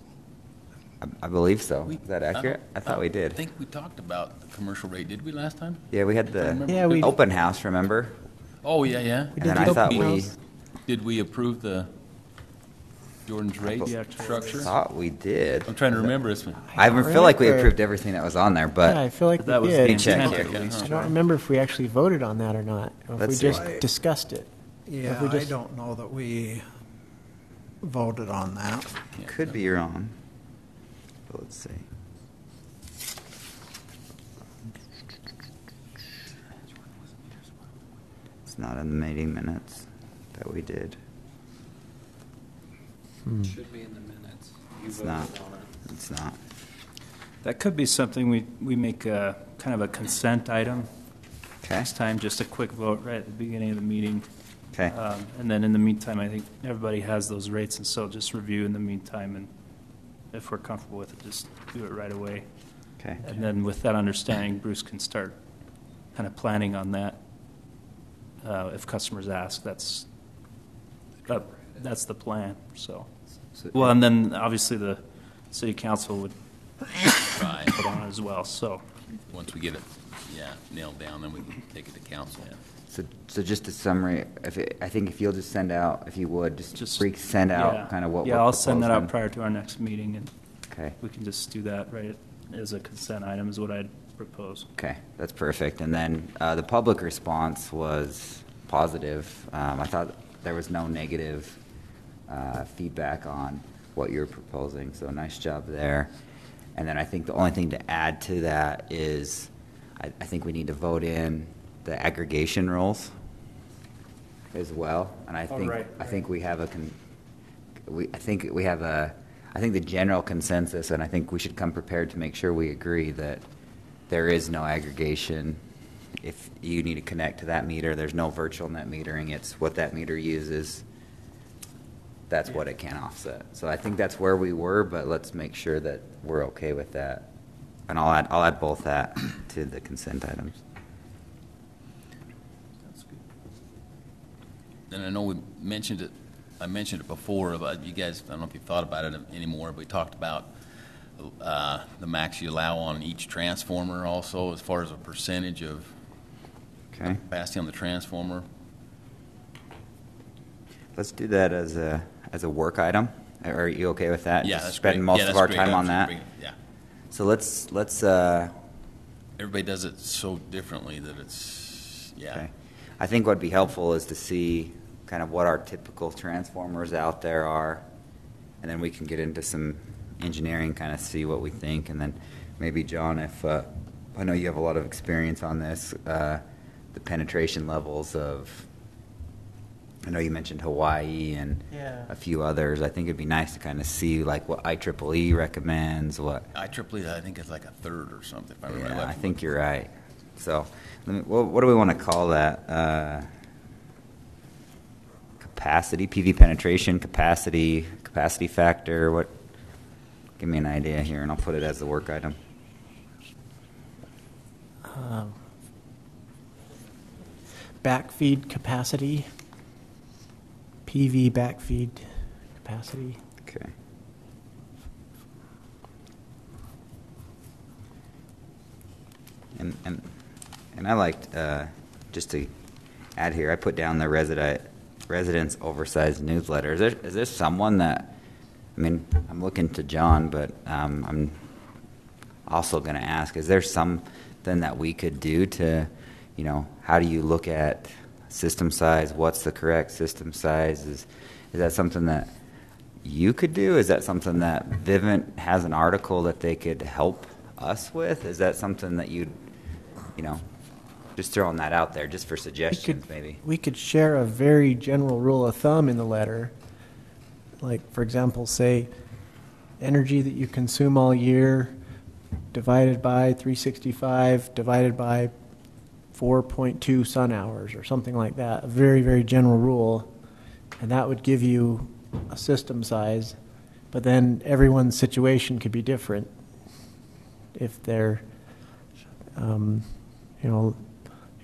I believe so. Is that accurate? I thought we I did. think we talked about the commercial rate. Did we last time? Yeah, we had the Yeah, we- open house, remember? Oh, yeah. And then I thought Did we approve Jordan's rate Yeah, structure? thought we did. I'm trying to remember this one. I feel like we remember. approved everything that was on there, but Yeah, I feel like That we was did. the check intent, here. at least. I don't remember if we actually voted on that or not, or if Let's we see. just discussed it. Yeah, If we just- I don't know that we voted on that. could be wrong. But let's see. It's not in the meeting minutes that we did. Should be in the minutes. You It's voted not. on it. It's not. That could be something we make a kind of a consent item Okay. next time, just a quick vote right at the beginning of the meeting. Okay. And then in the meantime, I think everybody has those rates, and so just review in the meantime, and if we're comfortable with it, just do it right away. Okay. And then with that understanding, Bruce can start kind of planning on that. If customers ask, that's the plan, so. So- Well, and then obviously the city council would Right. put on it as well, so. Once we get it, nailed down, then we can take it to council. So just a summary. I think if you'll just send out, if you would, just send Yeah. out kind of what. Yeah, we're I'll send that out proposing. prior to our next meeting, and Okay. we can just do that right as a consent item is what I'd propose. Okay, that's perfect. And then the public response was positive. I thought there was no negative feedback on what you're proposing, so nice job there. And then I think the only thing to add to that is I think we need to vote in the aggregation rules as well. And I think right. I think we have I think the general consensus, and I think we should come prepared to make sure we agree that there is no aggregation. If you need to connect to that meter, there's no virtual net metering. It's what that meter uses. That's what it can offset. So I think that's where we were, but let's make sure that we're okay with that. And I'll add both that to the consent items. That's good. And I know we mentioned it, I mentioned it before, about you guys, I don't know if you've thought about it anymore, but we talked about the max you allow on each transformer also, as far as a percentage of Okay. capacity on the transformer. Let's do that as a work item. Are you okay with that? Yeah, Just that's spend great. most Yeah, of that's our great. time on that. Yeah. So let's Everybody does it so differently that it's, yeah. Okay. I think what'd be helpful is to see kind of what our typical transformers out there are, and then we can get into some engineering, kind of see what we think, and then maybe John, if I know you have a lot of experience on this, the penetration levels of, I know you mentioned Hawaii and a few others. I think it'd be nice to kind of see like what IEEE recommends, what. IEEE, I think it's like a third or something, if I remember. Yeah, I think you're right. So, what do we want to call that? Capacity, PV penetration, capacity factor. What? Give me an idea here, and I'll put it as the work item. Backfeed capacity. PV backfeed capacity. Okay. And I liked, just to add here, I put down the residents oversized newsletter. Is there someone that, I mean, I'm looking to John, but I'm also going to ask, is there something that we could do to, how do you look at system size? What's the correct system size? Is that something that you could do? Is that something that Vivint has an article that they could help us with? Is that something that you'd, just throwing that out there just for suggestions maybe? We could share a very general rule of thumb in the letter. Like, for example, say energy that you consume all year divided by 365 divided by 4.2 sun hours or something like that. A very, very general rule. And that would give you a system size. But then everyone's situation could be different. If they're,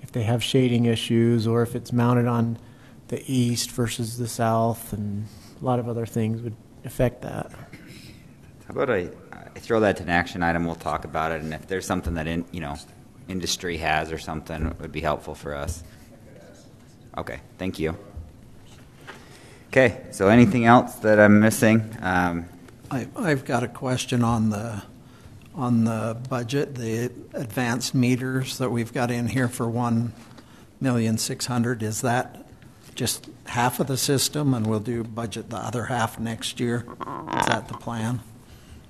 if they have shading issues, or if it's mounted on the east versus the south, and a lot of other things would affect that. How about I throw that to an action item? We'll talk about it, and if there's something that industry has or something, it would be helpful for us. Okay, thank you. Okay, so anything else that I'm missing? I've got a question on the budget, the advanced meters that we've got in here for $1,600,000. Is that just half of the system, and we'll budget the other half next year? Is that the plan?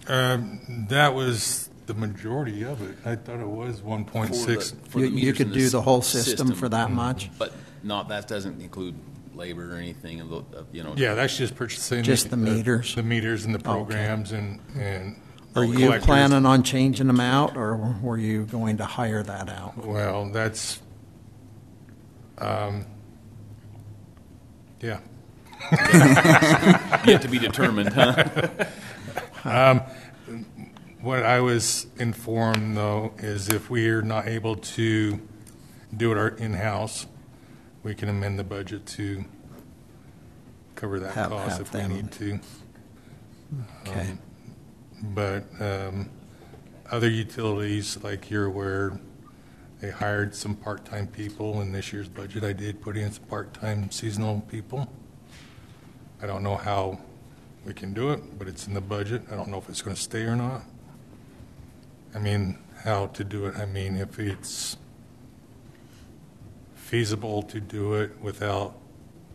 That was the majority of it. I thought it was 1.6. You could do the whole system for that much? But that doesn't include labor or anything, Yeah, that's just purchasing. Just the meters? The meters and the programs and Are you collectors. planning on changing them out, or were you going to hire that out? Well, that's, yeah. Yet to be determined, huh? What I was informed, though, is if we are not able to do it in-house, we can amend the budget to cover that cost if we need to. Okay. But other utilities, like you're aware, they hired some part-time people in this year's budget. I did put in some part-time seasonal people. I don't know how we can do it, but it's in the budget. I don't know if it's going to stay or not. I mean, how to do it. I mean, if it's feasible to do it without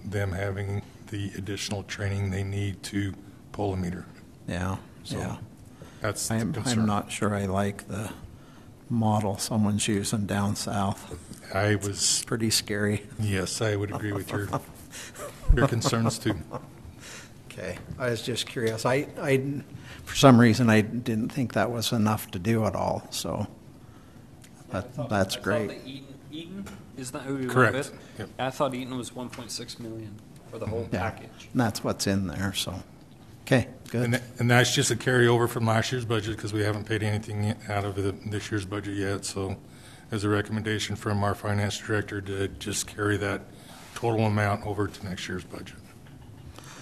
them having the additional training they need to pull a meter. Yeah, So yeah. that's the concern. I'm not sure I like the model someone's using down south. It's pretty scary. Yes, I would agree with your concerns too. Okay, I was just curious. I for some reason, I didn't think that was enough to do it all, so that's great. Eaton, is that who you Correct. went with? Yep. I thought Eaton was 1.6 million for the whole Yeah, package. and that's what's in there, so. Okay, good. And that's just a carryover from last year's budget because we haven't paid anything out of this year's budget yet. So as a recommendation from our finance director to just carry that total amount over to next year's budget.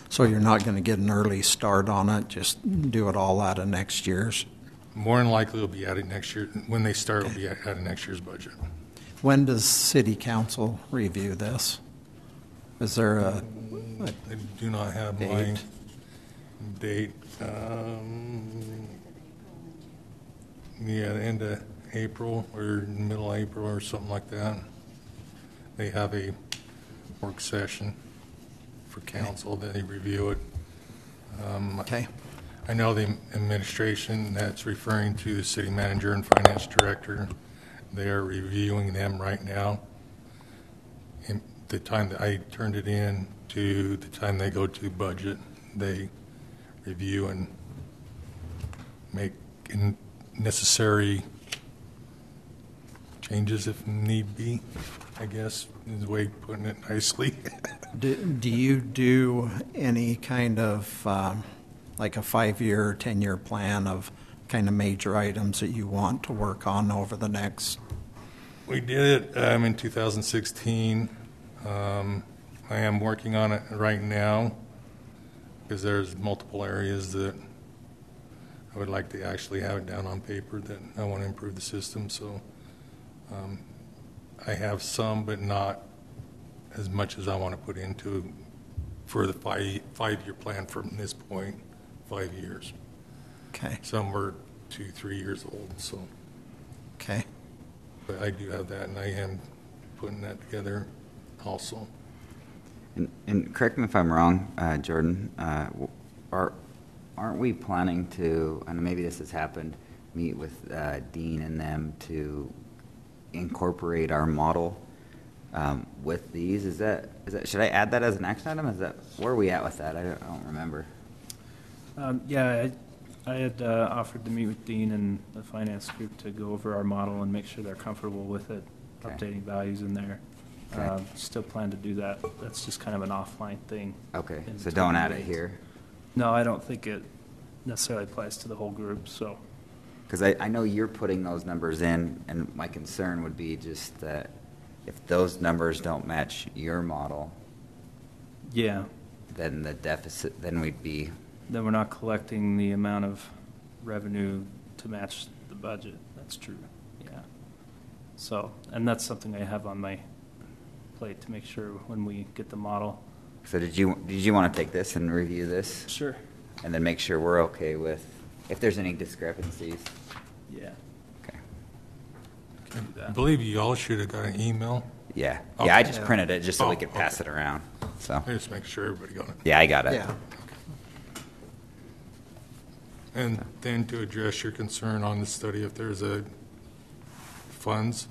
So you're not going to get an early start on it, just do it all out of next year's? More than likely it'll be added next year. When they start, it'll be added next year's budget. When does City Council review this? Is there a I do not have date? my date. Yeah, the end of April or middle of April or something like that. They have a work session for council that they review it. Okay. I know the administration that's referring to the city manager and finance director. They are reviewing them right now. the time that I turned it in to the time they go to budget, they review and make necessary changes if need be, I guess, is the way of putting it nicely. Do you do any kind of, like a 5-year or 10-year plan of kind of major items that you want to work on over the next? We did it in 2016. I am working on it right now because there's multiple areas that I would like to actually have it down on paper that I want to improve the system. So I have some, but not as much as I want to put into for the five-year plan from this point, 5 years. Okay. Some were 2-3 years old. So. Okay. But I do have that, and I am putting that together also. And correct me if I'm wrong, Jordan, aren't we planning to, and maybe this has happened, meet with Dean and them to incorporate our model with these? Is that should I add that as an action item? Is that where are we at with that? I don't remember. Yeah, I had offered to meet with Dean and the finance group to go over our model and make sure they're comfortable with it, Okay. updating values in there. Okay. Still plan to do that. That's just kind of an offline thing. Okay, in so between don't add it meetings. here. No, I don't think it necessarily applies to the whole group, so. Because I know you're putting those numbers in, and my concern would be just that if those numbers don't match your model, Yeah, then the deficit, then we'd be, then we're not collecting the amount of revenue to match the budget. That's true, yeah. So, and that's something I have on my plate to make sure when we get the model. so did you want to take this and review this? Sure. And then make sure we're okay with, if there's any discrepancies? Yeah. Okay. Can do I that. believe you all should have got an email. Yeah, Okay. yeah, I just printed it just so we Oh, could pass okay. it around, so. I just make sure everybody got it. Yeah, I got it. Yeah. And then to address your concern on the study, if there's a funds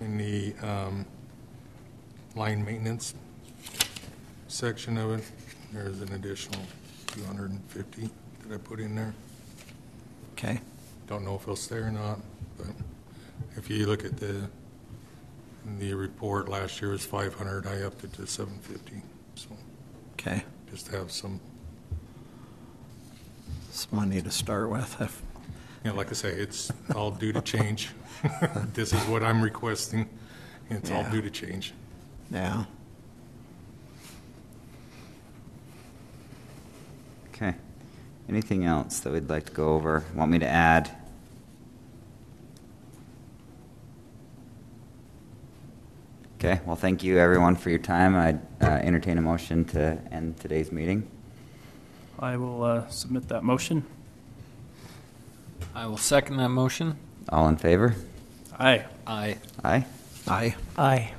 in the line maintenance section of it, there's an additional 250 that I put in there. Okay. Don't know if it'll stay or not, but if you look at the report last year was 500, I upped it to 750. So Okay. just have some, Some money to start with. If, like I say, it's all due to change. This is what I'm requesting. It's all Yeah. due to change. yeah. Okay. Anything else that we'd like to go over? Want me to add? Okay, well, thank you, everyone, for your time. I'd entertain a motion to end today's meeting. I will submit that motion. I will second that motion. All in favor? Aye. Aye. Aye? Aye. Aye.